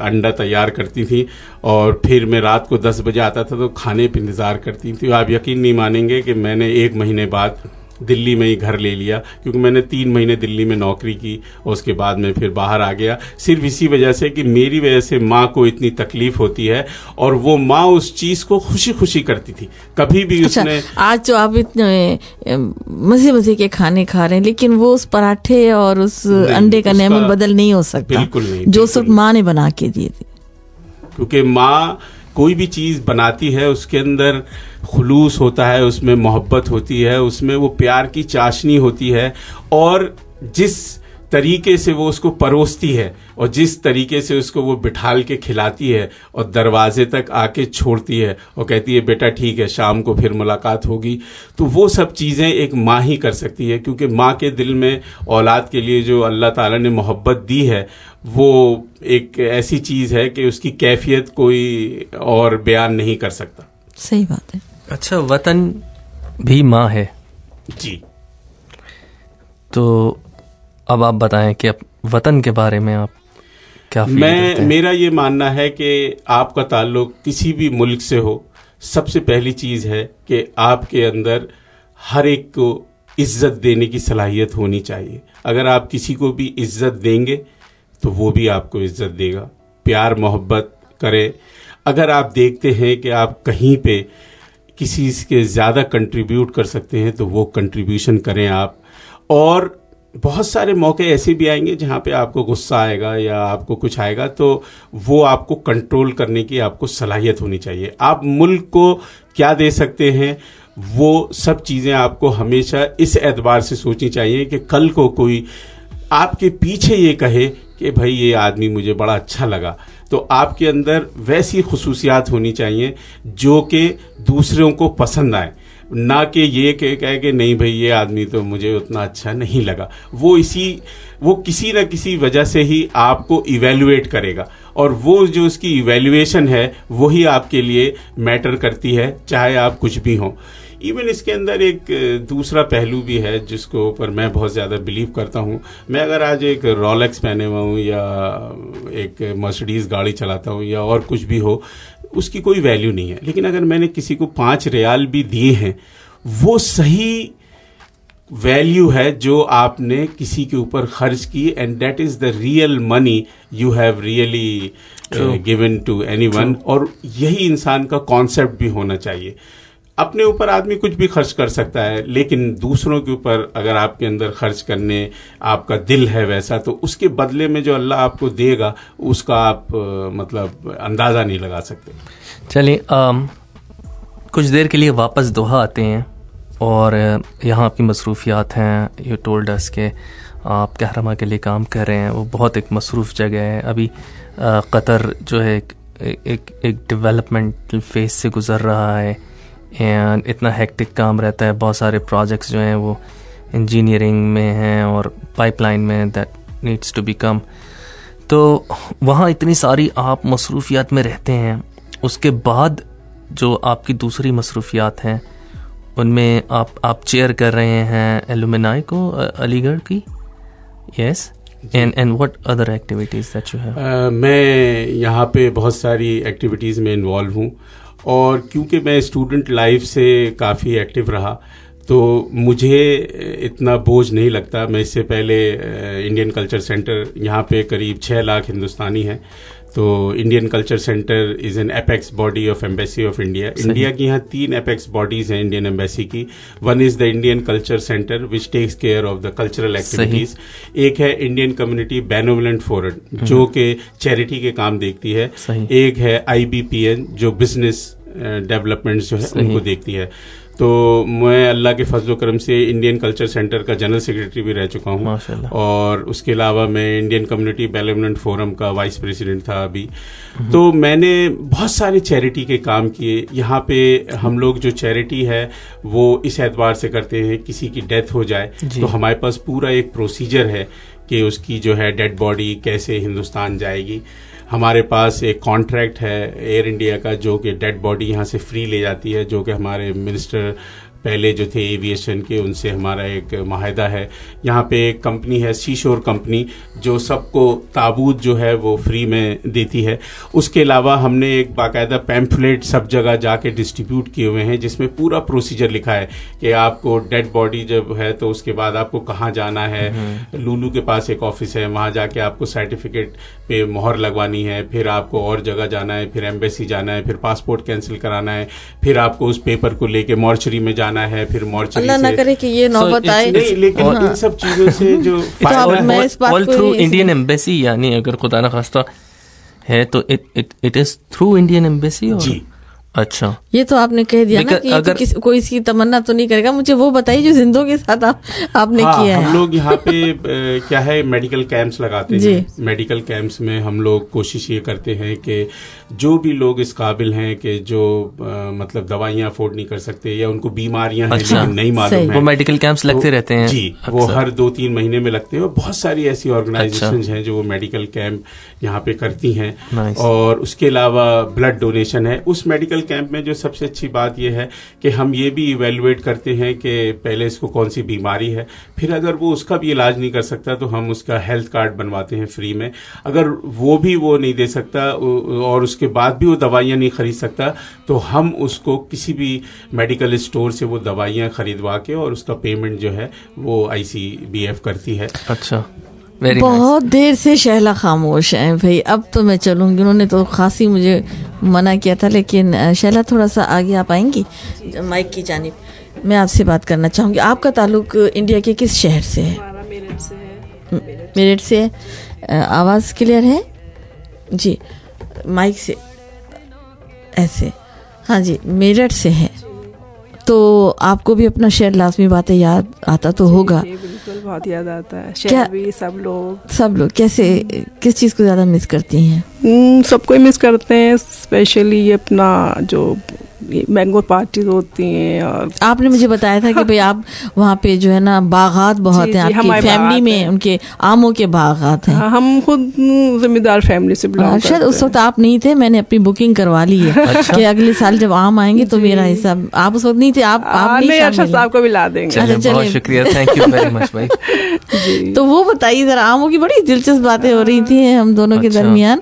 अंडा तैयार करती थी, और फिर मैं रात को 10 बजे आता था तो खाने पर इंतज़ार करती थी। आप यकीन नहीं मानेंगे कि मैंने 1 महीने बाद दिल्ली में ही घर ले लिया, क्योंकि मैंने 3 महीने दिल्ली में नौकरी की और उसके बाद मैं फिर बाहर आ गया, सिर्फ इसी वजह से कि मेरी वजह से माँ को इतनी तकलीफ होती है, और वो माँ उस चीज़ को खुशी खुशी करती थी। कभी भी उसने आज तो आप इतने मजे मजे के खाने खा रहे हैं, लेकिन वो उस पराठे और उस अंडे का नेमक बदल नहीं हो सकता। बिल्कुल नहीं, जो सिर्फ माँ ने बना के दी थी। क्योंकि माँ कोई भी चीज़ बनाती है उसके अंदर खुलूस होता है, उसमें मोहब्बत होती है, उसमें वो प्यार की चाशनी होती है, और जिस तरीके से वो उसको परोसती है और जिस तरीके से उसको वो बिठाल के खिलाती है और दरवाजे तक आके छोड़ती है और कहती है बेटा ठीक है शाम को फिर मुलाकात होगी, तो वो सब चीज़ें एक माँ ही कर सकती है। क्योंकि माँ के दिल में औलाद के लिए जो अल्लाह ताला ने मोहब्बत दी है वो एक ऐसी चीज़ है कि उसकी कैफियत कोई और बयान नहीं कर सकता। सही बात है। अच्छा, वतन भी माँ है जी। तो अब आप बताएं कि अब वतन के बारे में आप क्या फील करते हैं? मेरा ये मानना है कि आपका ताल्लुक किसी भी मुल्क से हो, सबसे पहली चीज़ है कि आपके अंदर हर एक को इज्जत देने की सलाहियत होनी चाहिए। अगर आप किसी को भी इज्जत देंगे तो वो भी आपको इज्जत देगा। प्यार मोहब्बत करें। अगर आप देखते हैं कि आप कहीं पे किसी के ज़्यादा कंट्रीब्यूट कर सकते हैं तो वो कंट्रीब्यूशन करें आप। और बहुत सारे मौके ऐसे भी आएंगे जहाँ पे आपको गुस्सा आएगा या आपको कुछ आएगा, तो वो आपको कंट्रोल करने की आपको सलाहियत होनी चाहिए। आप मुल्क को क्या दे सकते हैं, वो सब चीज़ें आपको हमेशा इस एतबार से सोचनी चाहिए कि कल को कोई आपके पीछे ये कहे कि भाई ये आदमी मुझे बड़ा अच्छा लगा, तो आपके अंदर वैसी खुसूसियात होनी चाहिए जो कि दूसरों को पसंद आए, ना कि ये कहे कि नहीं भाई ये आदमी तो मुझे उतना अच्छा नहीं लगा। वो किसी न किसी वजह से ही आपको इवैल्यूएट करेगा, और वो जो उसकी इवैल्यूएशन है वही आपके लिए मैटर करती है, चाहे आप कुछ भी हों। इवन इसके अंदर एक दूसरा पहलू भी है जिसको ऊपर मैं बहुत ज़्यादा बिलीव करता हूँ। मैं अगर आज एक रोलेक्स पहने हुआ हूँ या एक मर्सिडीज़ गाड़ी चलाता हूँ या और कुछ भी हो, उसकी कोई वैल्यू नहीं है। लेकिन अगर मैंने किसी को 5 रियाल भी दिए हैं, वो सही वैल्यू है जो आपने किसी के ऊपर खर्च की, and that is the real money you have really given to anyone. और यही इंसान का कॉन्सेप्ट भी होना चाहिए। अपने ऊपर आदमी कुछ भी खर्च कर सकता है, लेकिन दूसरों के ऊपर अगर आपके अंदर खर्च करने आपका दिल है वैसा, तो उसके बदले में जो अल्लाह आपको देगा उसका आप मतलब अंदाज़ा नहीं लगा सकते। चलिए कुछ देर के लिए वापस दोहा आते हैं, और यहाँ आपकी मसरूफियात हैं। यू टोल्ड अस के आप कहरमा के लिए काम कर रहे हैं, वो बहुत एक मसरूफ़ जगह है। अभी कतर जो है एक डेवलपमेंटल फेज से गुज़र रहा है, एंड इतना हेक्टिक काम रहता है। बहुत सारे प्रोजेक्ट्स जो हैं वो इंजीनियरिंग में हैं और पाइपलाइन में दैट नीड्स टू बी कम। तो वहाँ इतनी सारी आप मसरूफियात में रहते हैं, उसके बाद जो आपकी दूसरी मसरूफियात हैं उनमें आप चेयर कर रहे हैं एलुमनाई को अलीगढ़ की। Yes, and what other activities that you have? मैं यहाँ पे बहुत सारी एक्टिविटीज़ में इन्वॉल्व हूँ, और क्योंकि मैं स्टूडेंट लाइफ से काफ़ी एक्टिव रहा तो मुझे इतना बोझ नहीं लगता। मैं इससे पहले इंडियन कल्चर सेंटर, यहाँ पे करीब 6 लाख हिंदुस्तानी हैं, तो Indian culture centre is an apex body of embassy of India. India की यहाँ 3 एपेक्स बॉडीज़ हैं इंडियन एम्बेसी की। One is the Indian culture centre which takes care of the cultural activities. एक है इंडियन कम्युनिटी बेनोवलेंट फोरम जो कि charity के काम देखती है। एक है IBPN जो बिजनेस डेवलपमेंट जो है उनको देखती है। तो मैं अल्लाह के फजल करम से इंडियन कल्चर सेंटर का जनरल सेक्रेटरी भी रह चुका हूँ, और उसके अलावा मैं इंडियन कम्युनिटी डेवलपमेंट फोरम का वाइस प्रेसिडेंट था अभी। तो मैंने बहुत सारे चैरिटी के काम किए। यहाँ पे हम लोग जो चैरिटी है वो इस एतबार से करते हैं, किसी की डेथ हो जाए तो हमारे पास पूरा एक प्रोसीजर है कि उसकी जो है डेड बॉडी कैसे हिंदुस्तान जाएगी। हमारे पास एक कॉन्ट्रैक्ट है एयर इंडिया का जो कि डेड बॉडी यहाँ से फ्री ले जाती है, जो कि हमारे मिनिस्टर पहले जो थे एविएशन के उनसे हमारा एक माहिदा है। यहाँ पे एक कंपनी है सीशोर कंपनी जो सबको ताबूत जो है वो फ्री में देती है। उसके अलावा हमने एक बाकायदा पैम्फलेट सब जगह जाके डिस्ट्रीब्यूट किए हुए हैं जिसमें पूरा प्रोसीजर लिखा है कि आपको डेड बॉडी जब है तो उसके बाद आपको कहाँ जाना है। लुलू के पास एक ऑफिस है, वहाँ जाके आपको सर्टिफिकेट पे मोहर लगवानी है, फिर आपको और जगह जाना है, फिर एम्बेसी जाना है, फिर पासपोर्ट कैंसिल कराना है, फिर आपको उस पेपर को लेके मॉर्चरी में जाना है, फिर मॉर्चरी अल्लाह ना करे कि ये नौबत आए। नहीं, लेकिन इन सब चीजों से जो ऑल थ्रू इंडियन एम्बेसी, यानी अगर खुदा न खास्ता है तो it is through Indian embassy. जी अच्छा, ये तो आपने कह दिया ना कि अगर तो कोई इसकी तमन्ना तो नहीं करेगा। मुझे वो बताइए जो जिंदों के साथ आपने किया है। हम लोग यहाँ पे क्या है मेडिकल कैंप्स लगाते हैं। मेडिकल कैंप्स में हम लोग कोशिश ये करते हैं कि जो भी लोग इस काबिल हैं कि जो मतलब दवाइयाँ अफोर्ड नहीं कर सकते या उनको बीमारियां हैं लेकिन नहीं मालूम है, वो मेडिकल कैंप्स लगते रहते हैं। जी, वो हर 2-3 महीने में लगते हैं और बहुत सारी ऐसी ऑर्गेनाइजेशन हैं जो वो मेडिकल कैंप यहाँ पे करती हैं। और उसके अलावा ब्लड डोनेशन है। उस मेडिकल कैंप में जो सबसे अच्छी बात यह है कि हम ये भी इवेलुएट करते हैं कि पहले इसको कौन सी बीमारी है, फिर अगर वो उसका भी इलाज नहीं कर सकता तो हम उसका हेल्थ कार्ड बनवाते हैं फ्री में। अगर वो नहीं दे सकता और उसके बाद भी वो दवाइयाँ नहीं खरीद सकता तो हम उसको किसी भी मेडिकल स्टोर से वो दवाइयाँ खरीदवा के और उसका पेमेंट जो है वो ICBF करती है। अच्छा, बहुत देर से शहला खामोश है भाई, अब तो मैं चलूंगी। उन्होंने तो खासी मुझे मना किया था, लेकिन शहला थोड़ा सा आगे आप आएंगी माइक की जानिब। मैं आपसे बात करना चाहूँगी। आपका ताल्लुक इंडिया के किस शहर से है? मेरठ से है। मेरठ से है। आवाज़ क्लियर है जी? माइक से ऐसे। हाँ जी, मेरठ से है। तो आपको भी अपना शहर लाजमी बातें याद आता तो होगा? बिल्कुल, बहुत याद आता है। शहर भी, सब लोग कैसे, किस चीज़ को ज़्यादा मिस करती हैं? सबको मिस करते हैं, स्पेशली ये अपना जो मैंगो पार्टीज होती हैं। और आपने मुझे बताया था कि भाई आप वहाँ पे जो है ना बागात बहुत हैं, आपकी फैमिली में उनके आमों के बागात हैं। हम खुद जिम्मेदार फैमिली से बिलोंग करते हैं। शायद उस वक्त आप नहीं थे, मैंने अपनी बुकिंग करवा ली है कि अगले साल जब आम आएंगे तो मेरा हिस्सा। आप उस वक्त नहीं थे, आप नहीं, अरशद साहब को भी ला देंगे। बहुत शुक्रिया, थैंक यू वेरी मच भाई। तो वो बताइए जरा, आमों की बड़ी दिलचस्प बातें हो रही थी हम दोनों के दरमियान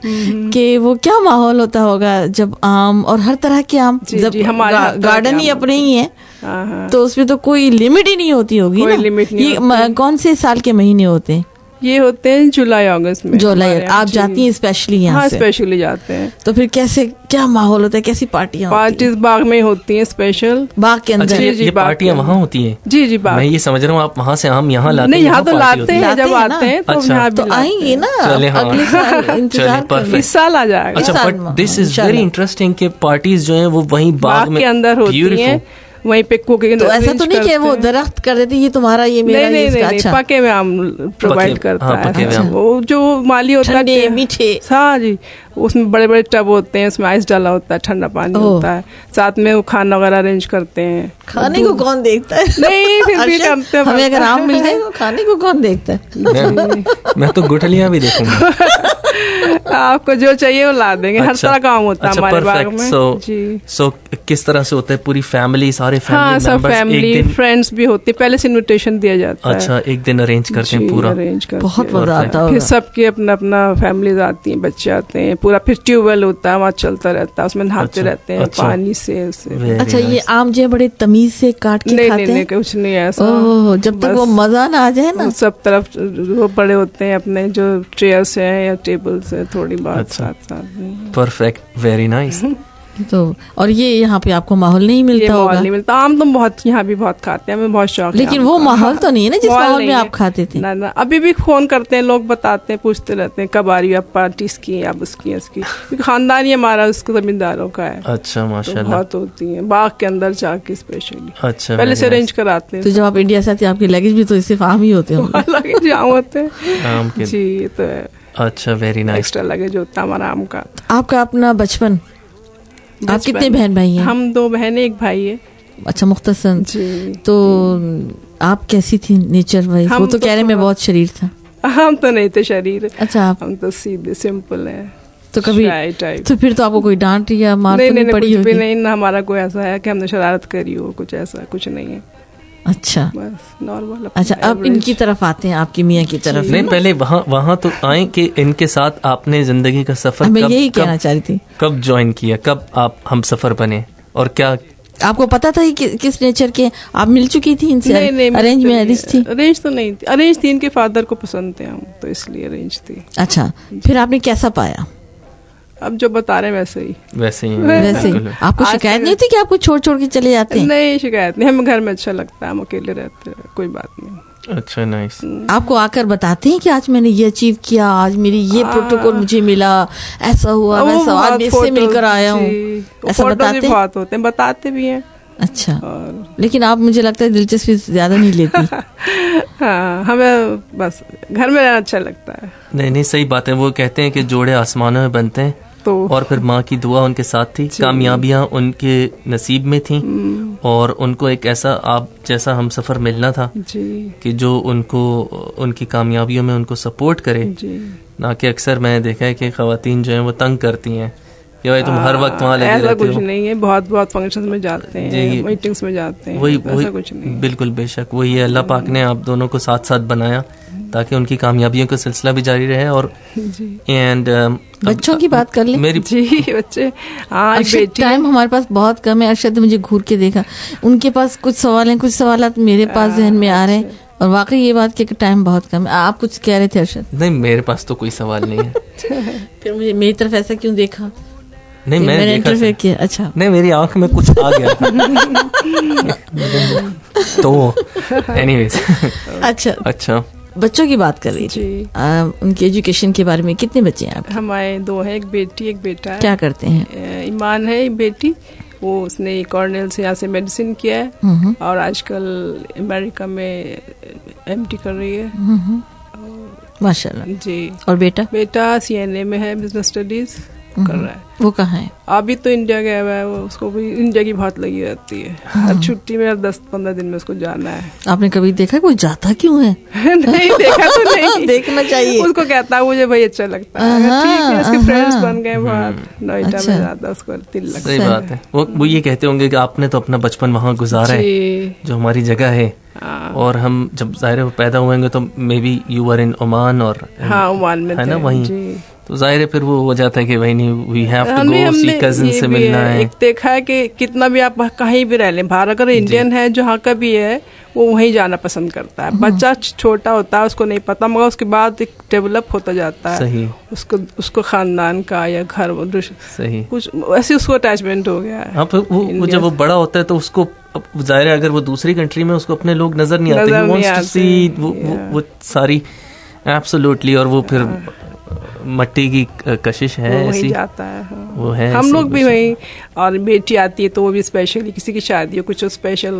कि वो क्या माहौल होता होगा जब आम और हर तरह के आम, जब गार्डन ही अपने ही है तो उसमें तो कोई लिमिट ही नहीं होती होगी ना। ये कौन से साल के महीने होते हैं? ये होते हैं जुलाई अगस्त में। जुलाई आप जाती हैं स्पेशली यहाँ से? स्पेशली जाते हैं। तो फिर कैसे, क्या माहौल होता है, कैसी पार्टियाँ बाग में होती हैं, स्पेशल बाग के अंदर? ये पार्टियाँ वहाँ होती हैं? जी बाग। मैं ये समझ रहा हूँ आप वहाँ से आम यहाँ लाते हैं? नहीं, यहाँ तो लाते हैं, जब आते हैं तो यहाँ तो आएंगे ना अगले साल, इंतजार इस साल आ जाएगा। अच्छा, but this is very interesting कि पार्टीज जो है वो वहीं बाग के अंदर होती हैं, वहीं पे कुकिंग। तो ऐसा तो नहीं कि वो दरख्त कर देते ये तुम्हारा, ये मेरा, नहीं, अच्छा पके में आम प्रोवाइड करता है। वो जो माली होता है मीठे, हाँ जी, उसमें बड़े बड़े टब होते हैं, उसमें आइस डाला होता है, ठंडा पानी होता है, साथ में वो खाना वगैरह अरेंज करते हैं। खाने को कौन देखता है? नहीं, फिर भी करते हैं। हमें अगर आम मिल जाए तो खाने को कौन देखता है? मैं तो गुठलियाँ भी देखूंगा। आपको जो चाहिए वो ला देंगे। हर तरह का आम होता है हमारे बाग में। सो किस तरह से होता है? पूरी फैमिली, सारे फैमिली? हाँ, सब फैमिली फ्रेंड्स भी होते हैं, पहले से इनविटेशन दिया जाता है। अच्छा, एक दिन अरेंज करते हैं पूरा? अरेंज करते हैं, बहुत मजा आता है। फिर सबके अपना अपना फैमिलीज आती हैं, बच्चे आते हैं, पूरा फिर ट्यूबवेल होता है, वहाँ चलता रहता है, उसमें नहाते रहते हैं पानी से। अच्छा, ये आम जो बड़े तमीज से काट के खाते हैं? नहीं, कुछ नहीं ऐसा। जब तक वो मजा ना आ जाए ना। सब तरफ वो पड़े होते हैं अपने जो चेयर्स हैं या टेबल्स है, थोड़ी बात साथ साथ। Perfect, very nice. तो और ये यहाँ पे आपको माहौल नहीं ये मिलता माहौल होगा, नहीं मिलता। आम तो बहुत यहाँ भी बहुत खाते हैं, हमें बहुत शौक है लेकिन आम वो का। माहौल तो नहीं है ना जिस माहौल में नहीं आप है। खाते थे। ना ना, अभी भी फोन करते हैं लोग, बताते हैं, पूछते रहते हैं कब आ रही हो आप, पार्टीज की आप उसकी इसकी, क्योंकि खानदान ही हमारा उसको जमींदारों का है, अच्छा तो माशाल्लाह। बहुत होती है बाग के अंदर जाके स्पेशली, अच्छा पहले से very अरेंज कराते तो हैं। जब आप इंडिया से आते हैं आपके लगेज भी तो सिर्फ आम ही होते होंगे। लगेज आम होते हैं nice. आम के जी, ये तो है, अच्छा वेरी नाइस। एक्स्ट्रा लगेज होता है हमारा आम का। आपका अपना बचपन, आप बचपन- कितने बहन भाई हैं? हम 2 बहनें 1 भाई है अच्छा मुख्तसर। जी। तो आप कैसी थी नेचर वाइज? हम वो तो तो कहने में थोड़ा- बहुत शरीर था। हम तो नहीं थे शरीर, अच्छा आप हम तो सीधे सिंपल है, तो कभी shy type। तो फिर तो आपको कोई डांट या मार नहीं तो नहीं नहीं पड़ी कुछ भी होगी? नहीं, ना हमारा कोई ऐसा है कि हमने शरारत करी हो, कुछ ऐसा कुछ नहीं है, अच्छा बस नॉर्मल। अच्छा, अब इनकी तरफ आते हैं, आपकी मियाँ की तरफ। नहीं पहले वहाँ तो आए कि इनके साथ आपने जिंदगी का सफर मैं यही कब कहना चाह रही थी, कब ज्वाइन किया, कब आप हम सफर बने और क्या? आपको पता था कि किस नेचर के आप मिल चुकी थी इनसे? नहीं नहीं, अरेंज मैरिज थी? अरेंज तो नहीं थी, अरेंज थी, इनके फादर को पसंद थे हम, तो इसलिए अरेंज थी। अच्छा, फिर आपने कैसा पाया? अब जो बता रहे हैं वैसे ही। वैसे ही वैसे बिल्कुल। आपको आज शिकायत तक- नहीं होती कि आपको छोड़ छोड़ के चले जाते हैं? नहीं शिकायत नहीं, हमें घर में अच्छा लगता है, हम अकेले रहते हैं, कोई बात नहीं। अच्छा नाइस। आपको आकर बताते हैं कि आज मैंने ये अचीव किया, आज मेरी ये प्रोटोकॉल मुझे मिला, ऐसा हुआ वो वैसा, आज बहुत मैं इससे photos- मिलकर आया हूँ, जी, ऐसा photos भी बताते हैं? बहुत होते हैं, बताते भी हैं। अच्छा, और लेकिन आप मुझे लगता है दिलचस्पी ज्यादा नहीं लेती। हाँ, हमें बस घर में रहना अच्छा लगता है, नहीं नहीं सही बात है। वो कहते हैं कि जोड़े आसमानों में बनते हैं, तो और फिर माँ की दुआ उनके साथ थी, कामयाबियाँ उनके नसीब में थी, और उनको एक ऐसा आप जैसा हम सफ़र मिलना था जी कि जो उनको उनकी कामयाबियों में उनको सपोर्ट करे। जी। ना कि अक्सर मैंने देखा है कि ख़वातीन जो हैं वो तंग करती हैं कि भाई तुम हर वक्त वहाँ लगे ऐसा रहते कुछ हो। नहीं है, बहुत बहुत फंक्शंस में जाते हैं, जी, मीटिंग्स में जाते हैं, वही ऐसा कुछ नहीं। बिल्कुल बेशक वही है, अल्लाह पाक ने आप दोनों को साथ साथ बनाया ताकि उनकी कामयाबियों का सिलसिला भी जारी रहे। और जी एंड बच्चों की बात कर ले। मेरी जी बच्चे, हाँ एक अरशद, बेटी टाइम हमारे पास बहुत कम है। अरशद ने मुझे घूर के देखा, उनके पास कुछ सवाल हैं, कुछ सवाल मेरे पास जहन में आ रहे हैं, और वाकई ये बात कि टाइम बहुत कम है। आप कुछ कह रहे थे अरशद? नहीं मेरे पास तो कोई सवाल नहीं है। फिर मुझे मेरी तरफ ऐसा क्यों देखा? नहीं मैंने मैंने देखा इंटरफेयर किया? अच्छा, नहीं मेरी आंख में कुछ आ गया तो एनीवेज अच्छा अच्छा बच्चों की बात कर रही थी। जी। उनकी एजुकेशन के बारे में। कितने बच्चे हैं आप? हमारे 2 हैं, एक बेटी एक बेटा है। क्या करते हैं? ईमान है एक बेटी, वो उसने कॉर्नेल से यहाँ से मेडिसिन किया है, और आजकल अमेरिका में MD कर रही है। माशाल्लाह। जी। और बेटा? बेटा CNA में है, बिजनेस स्टडीज कर रहा है। वो कहाँ है? अभी तो इंडिया गया हुआ है वो, उसको भी इंडिया की बहुत लगी रहती है, हर छुट्टी में 10-15 दिन में उसको जाना है। आपने कभी देखा कोई जाता क्यों है? नहीं देखा तो नहीं, देखना चाहिए। उसको कहता है मुझे भाई अच्छा लगता है, ठीक है, उसके फ्रेंड्स बन गए बहुत, नोएडा में जाता उसको दिल लगता सही बात है। वो ये कहते होंगे कि आपने तो अपना बचपन वहाँ गुजारा है, जी। जो हमारी जगह है, और हम जब जाहिर है पैदा हुएंगे तो maybe you are in Oman, और हाँ ओमान में है ना थे, वहीं, जी। तो जाहिर है फिर वो हो जाता है कि भाई नहीं वी हैव टू हमने गो सी हमने कजिन ये से भी मिलना है। एक देखा है कि कितना भी आप कहीं भी रह लें, बाहर अगर इंडियन है जहाँ का भी है वो वहीं जाना पसंद करता है। बच्चा छोटा होता है, उसको नहीं पता, मगर उसके बाद एक डेवलप होता जाता है, सही उसको खानदान का या घर सही कुछ वैसे उसको अटैचमेंट हो गया है। हाँ फिर वो जब वो बड़ा होता है तो उसको जाहिर है अगर वो दूसरी कंट्री में उसको अपने लोग नजर नहीं आते, he wants to see वो सारी एब्सोल्युटली, और वो फिर मट्टी की कशिश है वो वहीं ऐसी, जाता है, हाँ। वो है हम ऐसी लोग भी कुछ। वहीं, और बेटी आती है तो वो भी स्पेशली किसी की शादी हो कुछ स्पेशल,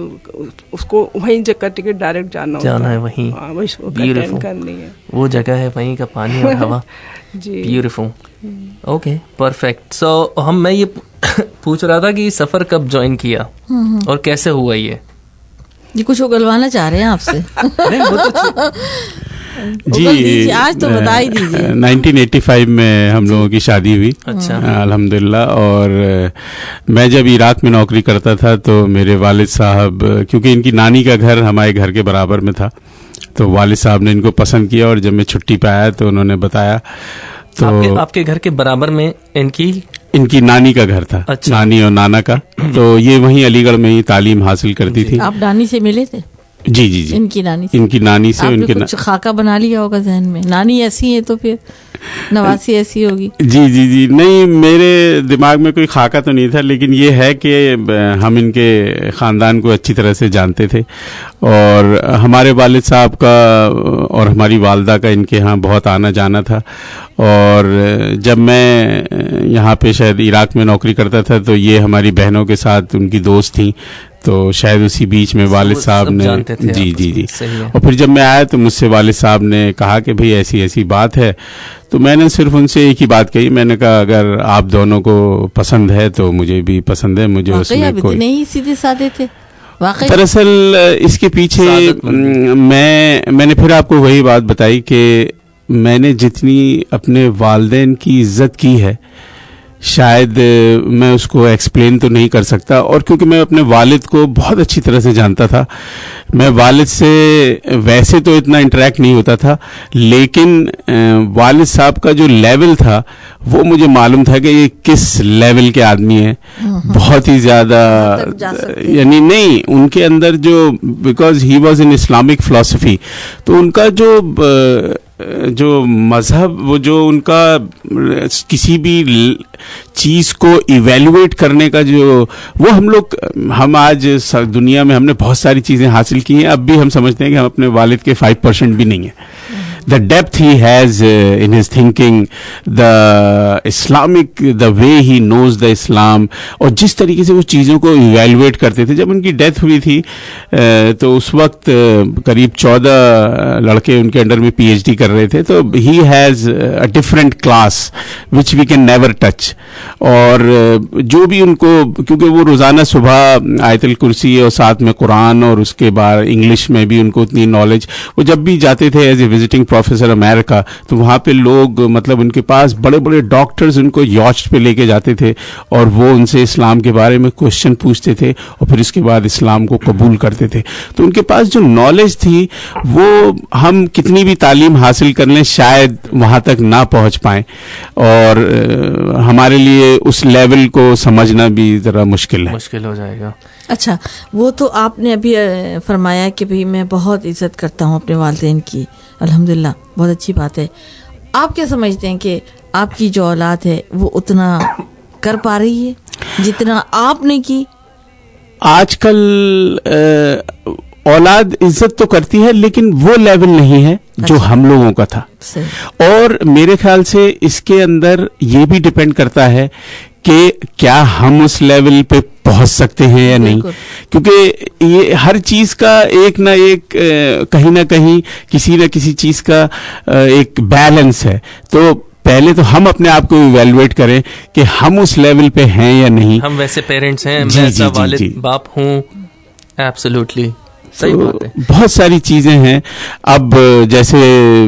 उसको वहीं जगह टिकट डायरेक्ट जाना होता है वहीं। हाँ, वही उसको Beautiful. अटेंड करनी है। वो जगह है वहीं का पानी और हवा। जी। ब्यूटीफुल। Okay perfect. सो मैं ये पूछ रहा था कि सफर कब ज्वाइन किया और कैसे हुआ ये कुछ उगलवाना चाह रहे हैं आपसे? नहीं वो तो जी आज तो बता ही दीजिए। 1985 में हम लोगों की शादी हुई, अच्छा। अल्हम्दुलिल्लाह। और मैं जब इराक में नौकरी करता था तो मेरे वालिद साहब, क्योंकि इनकी नानी का घर हमारे घर के बराबर में था, तो वालिद साहब ने इनको पसंद किया, और जब मैं छुट्टी पे आया तो उन्होंने बताया। तो आपके घर के बराबर में इनकी नानी का घर था। अच्छा। नानी और नाना का, तो ये वहीं अलीगढ़ में ही तालीम हासिल करती थी। आप नानी से मिले थे? जी जी जी, इनकी नानी से। इनकी नानी से। आपने उनके कुछ खाका बना लिया होगा जहन में, नानी ऐसी है तो फिर नवासी ऐसी होगी। जी जी जी, नहीं मेरे दिमाग में कोई खाका तो नहीं था, लेकिन ये है कि हम इनके ख़ानदान को अच्छी तरह से जानते थे और हमारे वालिद साहब का और हमारी वालदा का इनके यहाँ बहुत आना जाना था। और जब मैं यहाँ पे शायद इराक में नौकरी करता था तो ये हमारी बहनों के साथ उनकी दोस्त थी, तो शायद उसी बीच में वालिद साहब ने जी जी जी। और फिर जब मैं आया तो मुझसे वालिद साहब ने कहा कि भाई ऐसी ऐसी बात है, तो मैंने सिर्फ उनसे एक ही बात कही, मैंने कहा अगर आप दोनों को पसंद है तो मुझे भी पसंद है, मुझे उसमें कोई नहीं। सीधे सादे थे वाकई। दरअसल इसके पीछे मैंने फिर आपको वही बात बताई कि मैंने जितनी अपने वालिदैन की इज्जत की है शायद मैं उसको एक्सप्लेन तो नहीं कर सकता। और क्योंकि मैं अपने वालिद को बहुत अच्छी तरह से जानता था, मैं वालिद से वैसे तो इतना इंटरेक्ट नहीं होता था, लेकिन वालिद साहब का जो लेवल था वो मुझे मालूम था कि ये किस लेवल के आदमी हैं। बहुत ही ज़्यादा, यानी नहीं उनके अंदर जो, because he was in Islamic philosophy, तो उनका जो मजहब, वो जो उनका किसी भी चीज़ को इवेल्युएट करने का जो, वो हम आज दुनिया में हमने बहुत सारी चीज़ें हासिल की हैं, अब भी हम समझते हैं कि हम अपने वालिद के 5% भी नहीं है। The depth he has in his thinking, the Islamic, the way he knows the Islam, और जिस तरीके से वो चीज़ों को इवेल्युएट करते थे। जब उनकी डेथ हुई थी तो उस वक्त करीब 14 लड़के उनके अंडर में PhD कर रहे थे, तो he has a different class which we can never touch। और जो भी उनको, क्योंकि वो रोज़ाना सुबह आयतुल कुर्सी और साथ में कुरान और उसके बाद इंग्लिश में भी उनको उतनी नॉलेज, वो जब भी जाते थे as a visiting professor America, तो वहाँ पे लोग, मतलब उनके पास बड़े बड़े डॉक्टर्स उनको यॉच पे लेके जाते थे और वो उनसे इस्लाम के बारे में क्वेश्चन पूछते थे और फिर उसके बाद इस्लाम को कबूल करते थे। तो उनके पास जो नॉलेज थी वो हम कितनी भी तालीम हासिल कर लें शायद वहाँ तक ना पहुँच पाएँ, और हमारे लिए उस लेवल को समझना भी ज़रा मुश्किल हो जाएगा। अच्छा, वो तो आपने अभी फरमाया कि भाई मैं बहुत इज्जत करता हूँ अपने वालिदैन की, अल्हम्दुलिल्लाह, बहुत अच्छी बात है। आप क्या समझते हैं कि आपकी जो औलाद है वो उतना कर पा रही है जितना आपने की? आजकल औलाद इज्जत तो करती है, लेकिन वो लेवल नहीं है जो हम लोगों का था। और मेरे ख्याल से इसके अंदर ये भी डिपेंड करता है कि क्या हम उस लेवल पे पहुंच सकते हैं या नहीं, क्योंकि ये हर चीज का एक ना एक कहीं ना कहीं किसी न किसी चीज का एक बैलेंस है। तो पहले तो हम अपने आप को इवैल्यूएट करें कि हम उस लेवल पे हैं या नहीं। हम वैसे पेरेंट्स हैं, मैं ऐसा वालिद बाप हूँ, एब्सोल्युटली सही बात है। बहुत सारी चीजें हैं। अब जैसे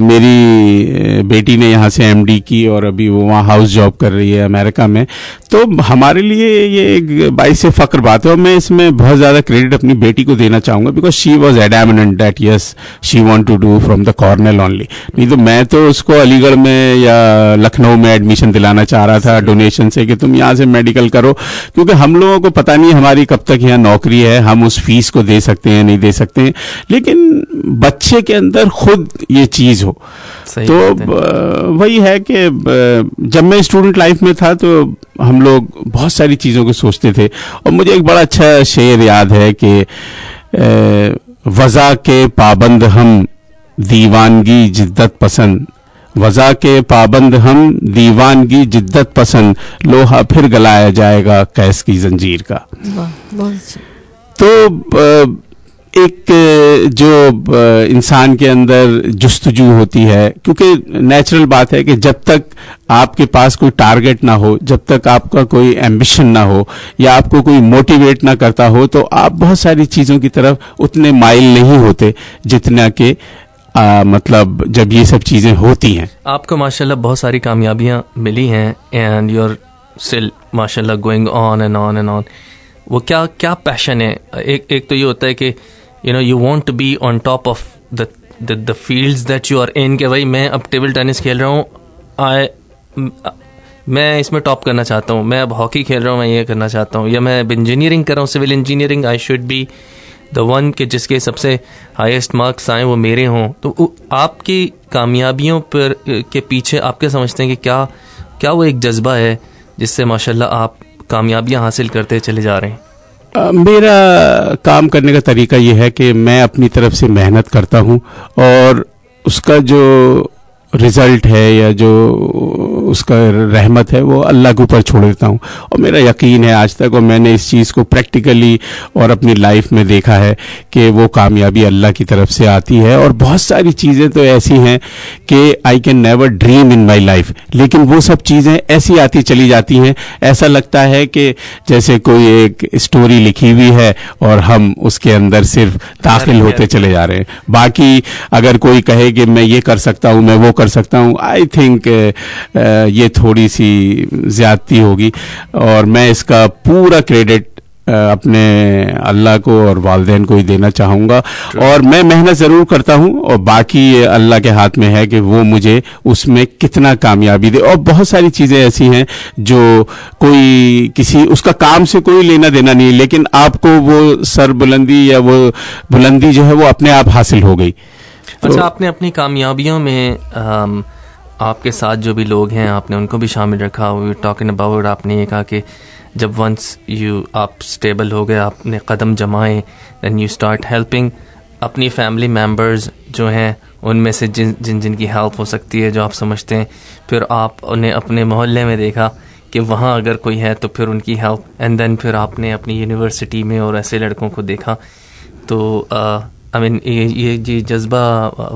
मेरी बेटी ने यहाँ से MD की और अभी वो वहाँ हाउस जॉब कर रही है अमेरिका में, तो हमारे लिए ये एक बाइस से फक्र बात है और मैं इसमें बहुत ज़्यादा क्रेडिट अपनी बेटी को देना चाहूँगा, because she was adamant that yes she want to do from the Cornell only. नहीं तो मैं तो उसको अलीगढ़ में या लखनऊ में एडमिशन दिलाना चाह रहा था डोनेशन से कि तुम यहाँ से मेडिकल करो, क्योंकि हम लोगों को पता नहीं हमारी कब तक यहाँ नौकरी है, हम उस फीस को दे सकते हैं नहीं दे सकते हैं, लेकिन बच्चे के अंदर खुद ये चीज़ हो। तो वही है कि जब मैं स्टूडेंट लाइफ में था तो हम लोग बहुत सारी चीज़ों को सोचते थे, और मुझे एक बड़ा अच्छा शेर याद है कि वज़ा के पाबंद हम दीवानगी जिद्दत पसंद, वज़ा के पाबंद हम दीवानगी जिद्दत पसंद, लोहा फिर गलाया जाएगा कैस की जंजीर का। तो एक जो इंसान के अंदर जुस्तजू होती है, क्योंकि नेचुरल बात है कि जब तक आपके पास कोई टारगेट ना हो, जब तक आपका कोई एम्बिशन ना हो या आपको कोई मोटिवेट ना करता हो, तो आप बहुत सारी चीज़ों की तरफ उतने माइल नहीं होते जितना कि मतलब जब ये सब चीज़ें होती हैं। आपको माशाल्लाह बहुत सारी कामयाबियाँ मिली हैं एंड यू आर स्टिल माशाल्लाह going on and on and on. वो क्या पैशन है? एक तो ये होता है कि you want to be on top of the fields that you are in, कि भाई मैं अब टेबल टेनिस खेल रहा हूँ, मैं इसमें टॉप करना चाहता हूँ, मैं अब हॉकी खेल रहा हूँ, मैं ये करना चाहता हूँ, या मैं इंजीनियरिंग कर रहा हूँ, civil engineering, I should be the one के जिसके सबसे हाईएस्ट मार्क्स आए वो मेरे हों, तो आपकी कामयाबियों पर के पीछे आप क्या समझते हैं कि क्या वो एक जज्बा है जिससे माशाल्लाह आप कामयाबियां हासिल करते चले जा रहे हैं? मेरा काम करने का तरीका ये है कि मैं अपनी तरफ से मेहनत करता हूँ और उसका जो रिज़ल्ट है या जो उसका रहमत है वो अल्लाह के ऊपर छोड़ देता हूँ। और मेरा यकीन है आज तक, और मैंने इस चीज़ को प्रैक्टिकली और अपनी लाइफ में देखा है कि वो कामयाबी अल्लाह की तरफ से आती है। और बहुत सारी चीज़ें तो ऐसी हैं कि I can never dream in my life, लेकिन वो सब चीज़ें ऐसी आती चली जाती हैं, ऐसा लगता है कि जैसे कोई एक स्टोरी लिखी हुई है और हम उसके अंदर सिर्फ दाखिल होते चले जा रहे हैं। बाकी अगर कोई कहे कि मैं ये कर सकता हूँ, मैं वो कर सकता हूँ, आई थिंक ये थोड़ी सी ज्यादती होगी। और मैं इसका पूरा क्रेडिट अपने अल्लाह को और वालिदैन को ही देना चाहूँगा। और मैं मेहनत ज़रूर करता हूँ और बाकी ये अल्लाह के हाथ में है कि वो मुझे उसमें कितना कामयाबी दे। और बहुत सारी चीज़ें ऐसी हैं जो कोई किसी उसका काम से कोई लेना देना नहीं, लेकिन आपको वो सरबुलंदी या वो बुलंदी जो है वो अपने आप हासिल हो गई। अच्छा, आपने अपनी कामयाबियों में आपके साथ जो भी लोग हैं आपने उनको भी शामिल रखा। वी टॉकिंग अबाउट, आपने ये कहा कि जब वंस आप स्टेबल हो गए, आपने कदम जमाए, दैन यू स्टार्ट हेल्पिंग अपनी फैमिली मेम्बर्स जो हैं उनमें से जिनकी हेल्प हो सकती है, जो आप समझते हैं। फिर आप उन्हें अपने मोहल्ले में देखा कि वहाँ अगर कोई है तो फिर उनकी हेल्प, एंड देन फिर आपने अपनी यूनिवर्सिटी में और ऐसे लड़कों को देखा। तो आई मीन ये जज्बा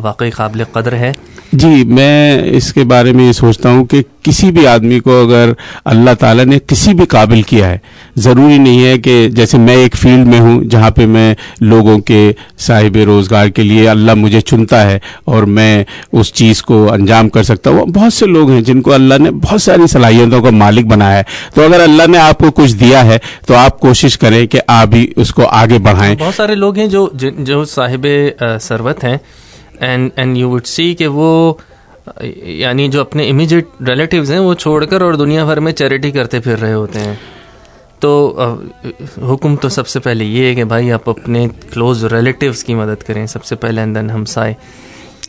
वाकई काबिल कदर है। जी, मैं इसके बारे में ये सोचता हूँ कि किसी भी आदमी को अगर अल्लाह ताला ने किसी भी काबिल किया है, ज़रूरी नहीं है कि जैसे मैं एक फील्ड में हूँ जहाँ पे मैं लोगों के साहिब रोज़गार के लिए अल्लाह मुझे चुनता है और मैं उस चीज़ को अंजाम कर सकता हूँ। बहुत से लोग हैं जिनको अल्लाह ने बहुत सारी सलाहियतों का मालिक बनाया है। तो अगर अल्लाह ने आपको कुछ दिया है तो आप कोशिश करें कि आप भी उसको आगे बढ़ाएं। बहुत सारे लोग हैं जो साहिबे सरवत हैं, एंड यू वुड सी कि वो यानी जो अपने इमीडिएट रिलेटिव्स हैं वो छोड़कर और दुनिया भर में चैरिटी करते फिर रहे होते हैं। तो हुक्म तो सबसे पहले ये है कि भाई आप अपने क्लोज रिलेटिव्स की मदद करें सबसे पहले, एंड देन हमसाए।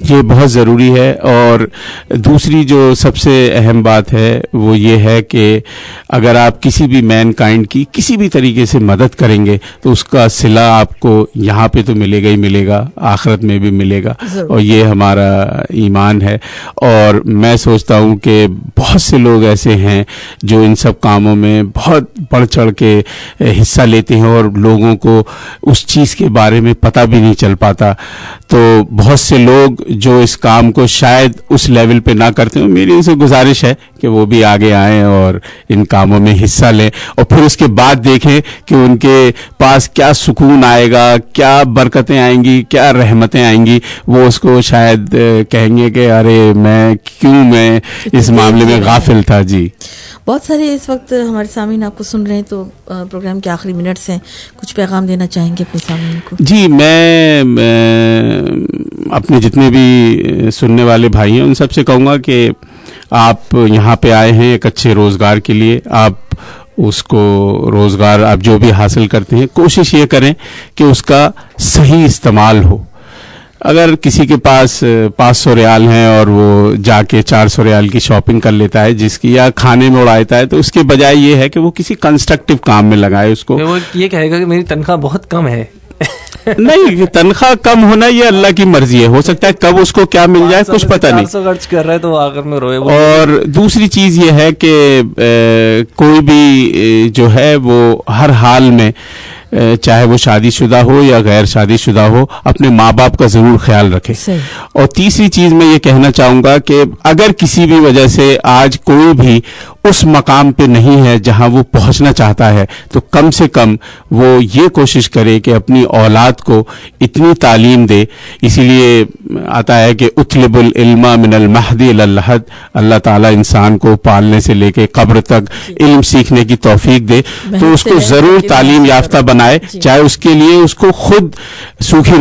ये बहुत ज़रूरी है। और दूसरी जो सबसे अहम बात है वो ये है कि अगर आप किसी भी मैनकाइंड की किसी भी तरीके से मदद करेंगे तो उसका सिला आपको यहाँ पे तो मिलेगा ही मिलेगा, आखिरत में भी मिलेगा। और ये हमारा ईमान है। और मैं सोचता हूँ कि बहुत से लोग ऐसे हैं जो इन सब कामों में बहुत बढ़ चढ़ के हिस्सा लेते हैं और लोगों को उस चीज़ के बारे में पता भी नहीं चल पाता। तो बहुत से लोग जो इस काम को शायद उस लेवल पे ना करते हो, मेरी उनसे गुजारिश है कि वो भी आगे आएं और इन कामों में हिस्सा लें और फिर उसके बाद देखें कि उनके पास क्या सुकून आएगा, क्या बरकतें आएंगी, क्या रहमतें आएंगी। वो उसको शायद कहेंगे कि अरे मैं इस मामले में गाफिल था। जी, बहुत सारे इस वक्त हमारे सामीन आपको सुन रहे हैं, तो प्रोग्राम के आखिरी मिनट्स हैं, कुछ पैगाम देना चाहेंगे अपने सामीन को? जी, मैं अपने जितने भी सुनने वाले भाई हैं उन सबसे कहूँगा कि आप यहाँ पे आए हैं एक अच्छे रोज़गार के लिए। आप उसको रोज़गार आप जो भी हासिल करते हैं कोशिश ये करें कि उसका सही इस्तेमाल हो। अगर किसी के पास 500 रियाल हैं और वो जाके 400 रियाल की शॉपिंग कर लेता है जिसकी, या खाने में उड़ा देता है, तो उसके बजाय ये है कि वो किसी कंस्ट्रक्टिव काम में लगाए उसको। वो ये कहेगा कि मेरी तनख्वाह बहुत कम है। नहीं, तनख्वाह कम होना ये अल्लाह की मर्जी है, हो सकता है कब उसको क्या मिल जाए कुछ पता नहीं। 400 खर्च कर रहा है तो आखिर में रोए। और दूसरी चीज ये है कि कोई भी जो है वो हर हाल में चाहे वो शादीशुदा हो या गैर शादीशुदा हो, अपने माँ बाप का जरूर ख्याल रखे। और तीसरी चीज मैं ये कहना चाहूंगा कि अगर किसी भी वजह से आज कोई भी उस मकाम पे नहीं है जहां वो पहुंचना चाहता है, तो कम से कम वो ये कोशिश करे कि अपनी औलाद को इतनी तालीम दे। इसीलिए आता है कि उतलिबुल इल्मा मिनल महदी इलल लहद, अल्लाह ताला इंसान को पालने से लेके कब्र तक इल्म सीखने की तौफीक दे। तो उसको जरूर तालीम याफ्ता बनाए, चाहे उसके लिए उसको खुद सूखी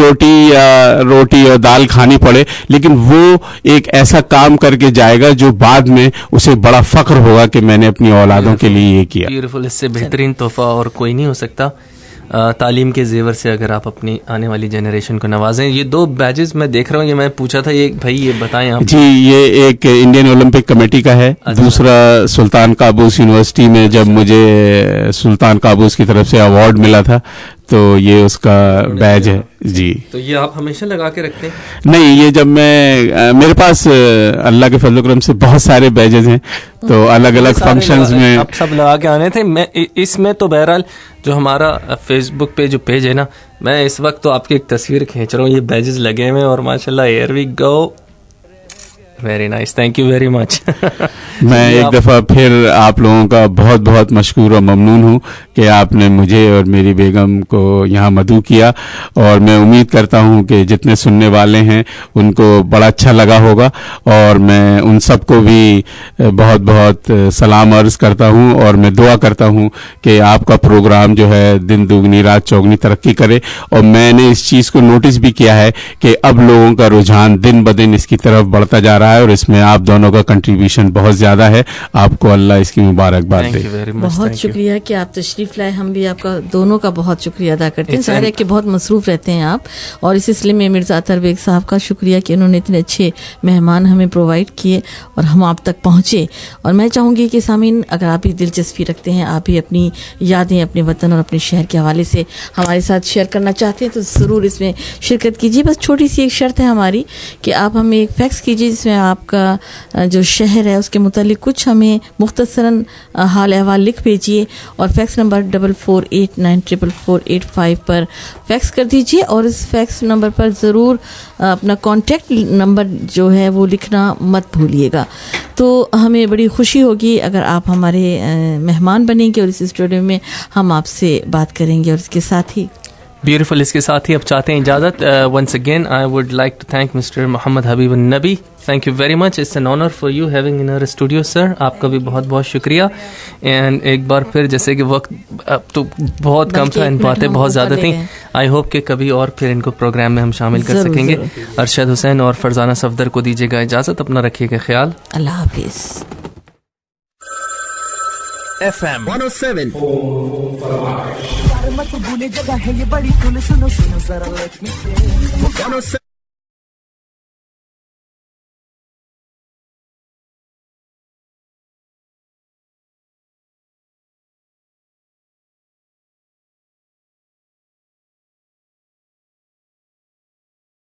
रोटी और दाल खानी पड़े, लेकिन वो एक ऐसा काम करके जाएगा जो बाद में उसे बड़ा फख्र होगा कि मैंने अपनी औलादों के लिए ये किया। ब्यूटीफुल, इससे बेहतरीन तोहफा और कोई नहीं हो सकता। तालीम के जेवर से अगर आप अपनी आने वाली जनरेशन को नवाजें। ये 2 बैजेस मैं देख रहा हूँ, ये मैं पूछा था, ये भाई ये बताएं आप। जी, ये एक इंडियन ओलंपिक कमेटी का है। दूसरा सुल्तान काबूस यूनिवर्सिटी में जब मुझे सुल्तान काबूस की तरफ से अवार्ड मिला था, तो ये उसका बैज है जी। तो ये आप हमेशा लगा के रखते हैं? नहीं, ये जब मैं मेरे पास अल्लाह के फजल करम से बहुत सारे बैजेस हैं, तो अलग अलग फंक्शंस में अब सब लगा के आने थे। मैं इसमें तो बहरहाल जो हमारा फेसबुक पे जो पेज है ना, मैं इस वक्त तो आपकी एक तस्वीर खींच रहा हूँ, ये बैजेस लगे हुए और माशाल्लाह, here we go, very nice, thank you very much. मैं एक दफ़ा फिर आप लोगों का बहुत बहुत मशकूर और ममनून हूँ कि आपने मुझे और मेरी बेगम को यहाँ मदऊ किया, और मैं उम्मीद करता हूँ कि जितने सुनने वाले हैं उनको बड़ा अच्छा लगा होगा, और मैं उन सबको भी बहुत बहुत सलाम अर्ज़ करता हूँ, और मैं दुआ करता हूँ कि आपका प्रोग्राम जो है दिन दुगनी रात चौगनी तरक्की करे। और मैंने इस चीज़ को नोटिस भी किया है कि अब लोगों का रुझान दिन ब दिन इसकी तरफ बढ़ता जा रहा है, और इसमें आप दोनों का कंट्रीब्यूशन बहुत ज़्यादा है। आपको अल्लाह इसकी मुबारकबाद दे। बहुत शुक्रिया कि आप तशरीफ़ लाए। हम भी आपका दोनों का बहुत शुक्रिया अदा करते हैं। ज़ाहिर है कि बहुत मसरूफ़ रहते हैं आप, और इस सिलसिले में मिर्ज़ा अतर बेग साहब का शुक्रिया कि उन्होंने इतने अच्छे मेहमान हमें प्रोवाइड किए और हम आप तक पहुँचे। और मैं चाहूँगी कि सामीन, अगर आप भी दिलचस्पी रखते हैं, आप भी अपनी यादें अपने वतन और अपने शहर के हवाले से हमारे साथ शेयर करना चाहते हैं, तो ज़रूर इसमें शिरकत कीजिए। बस छोटी सी एक शर्त है हमारी कि आप हमें एक फैक्स कीजिए जिसमें आपका जो शहर है उसके मुतालिक कुछ हमें मुख्तसरन हाल अहवाल लिख भेजिए, और फैक्स नंबर 44894445 पर फैक्स कर दीजिए। और इस फैक्स नंबर पर ज़रूर अपना कॉन्टैक्ट नंबर जो है वो लिखना मत भूलिएगा। तो हमें बड़ी खुशी होगी अगर आप हमारे मेहमान बनेंगे और इस स्टूडियो में हम आपसे बात करेंगे। और इसके साथ ही ब्यूटीफुल, इसके साथ ही अब चाहते हैं इजाज़त। Once again I would like to thank mister Mohammad Habib Nabi. Thank you very much, it's an honour for you having in our studio sir. आपका भी बहुत बहुत शुक्रिया। एंड एक बार फिर, जैसे कि वक्त अब तो बहुत कम था, इन बातें बहुत ज़्यादा थी, आई होप कि कभी और फिर इनको प्रोग्राम में हम शामिल कर सकेंगे। अरशद हुसैन और फरजाना सफदर को दीजिएगा इजाज़त। अपना रखिएगा ख्याल, अल्लाह हाफिज़। FM 107 मत भूले जगह है ये बड़ी, सुनो सुनो सुनो जरा, let me say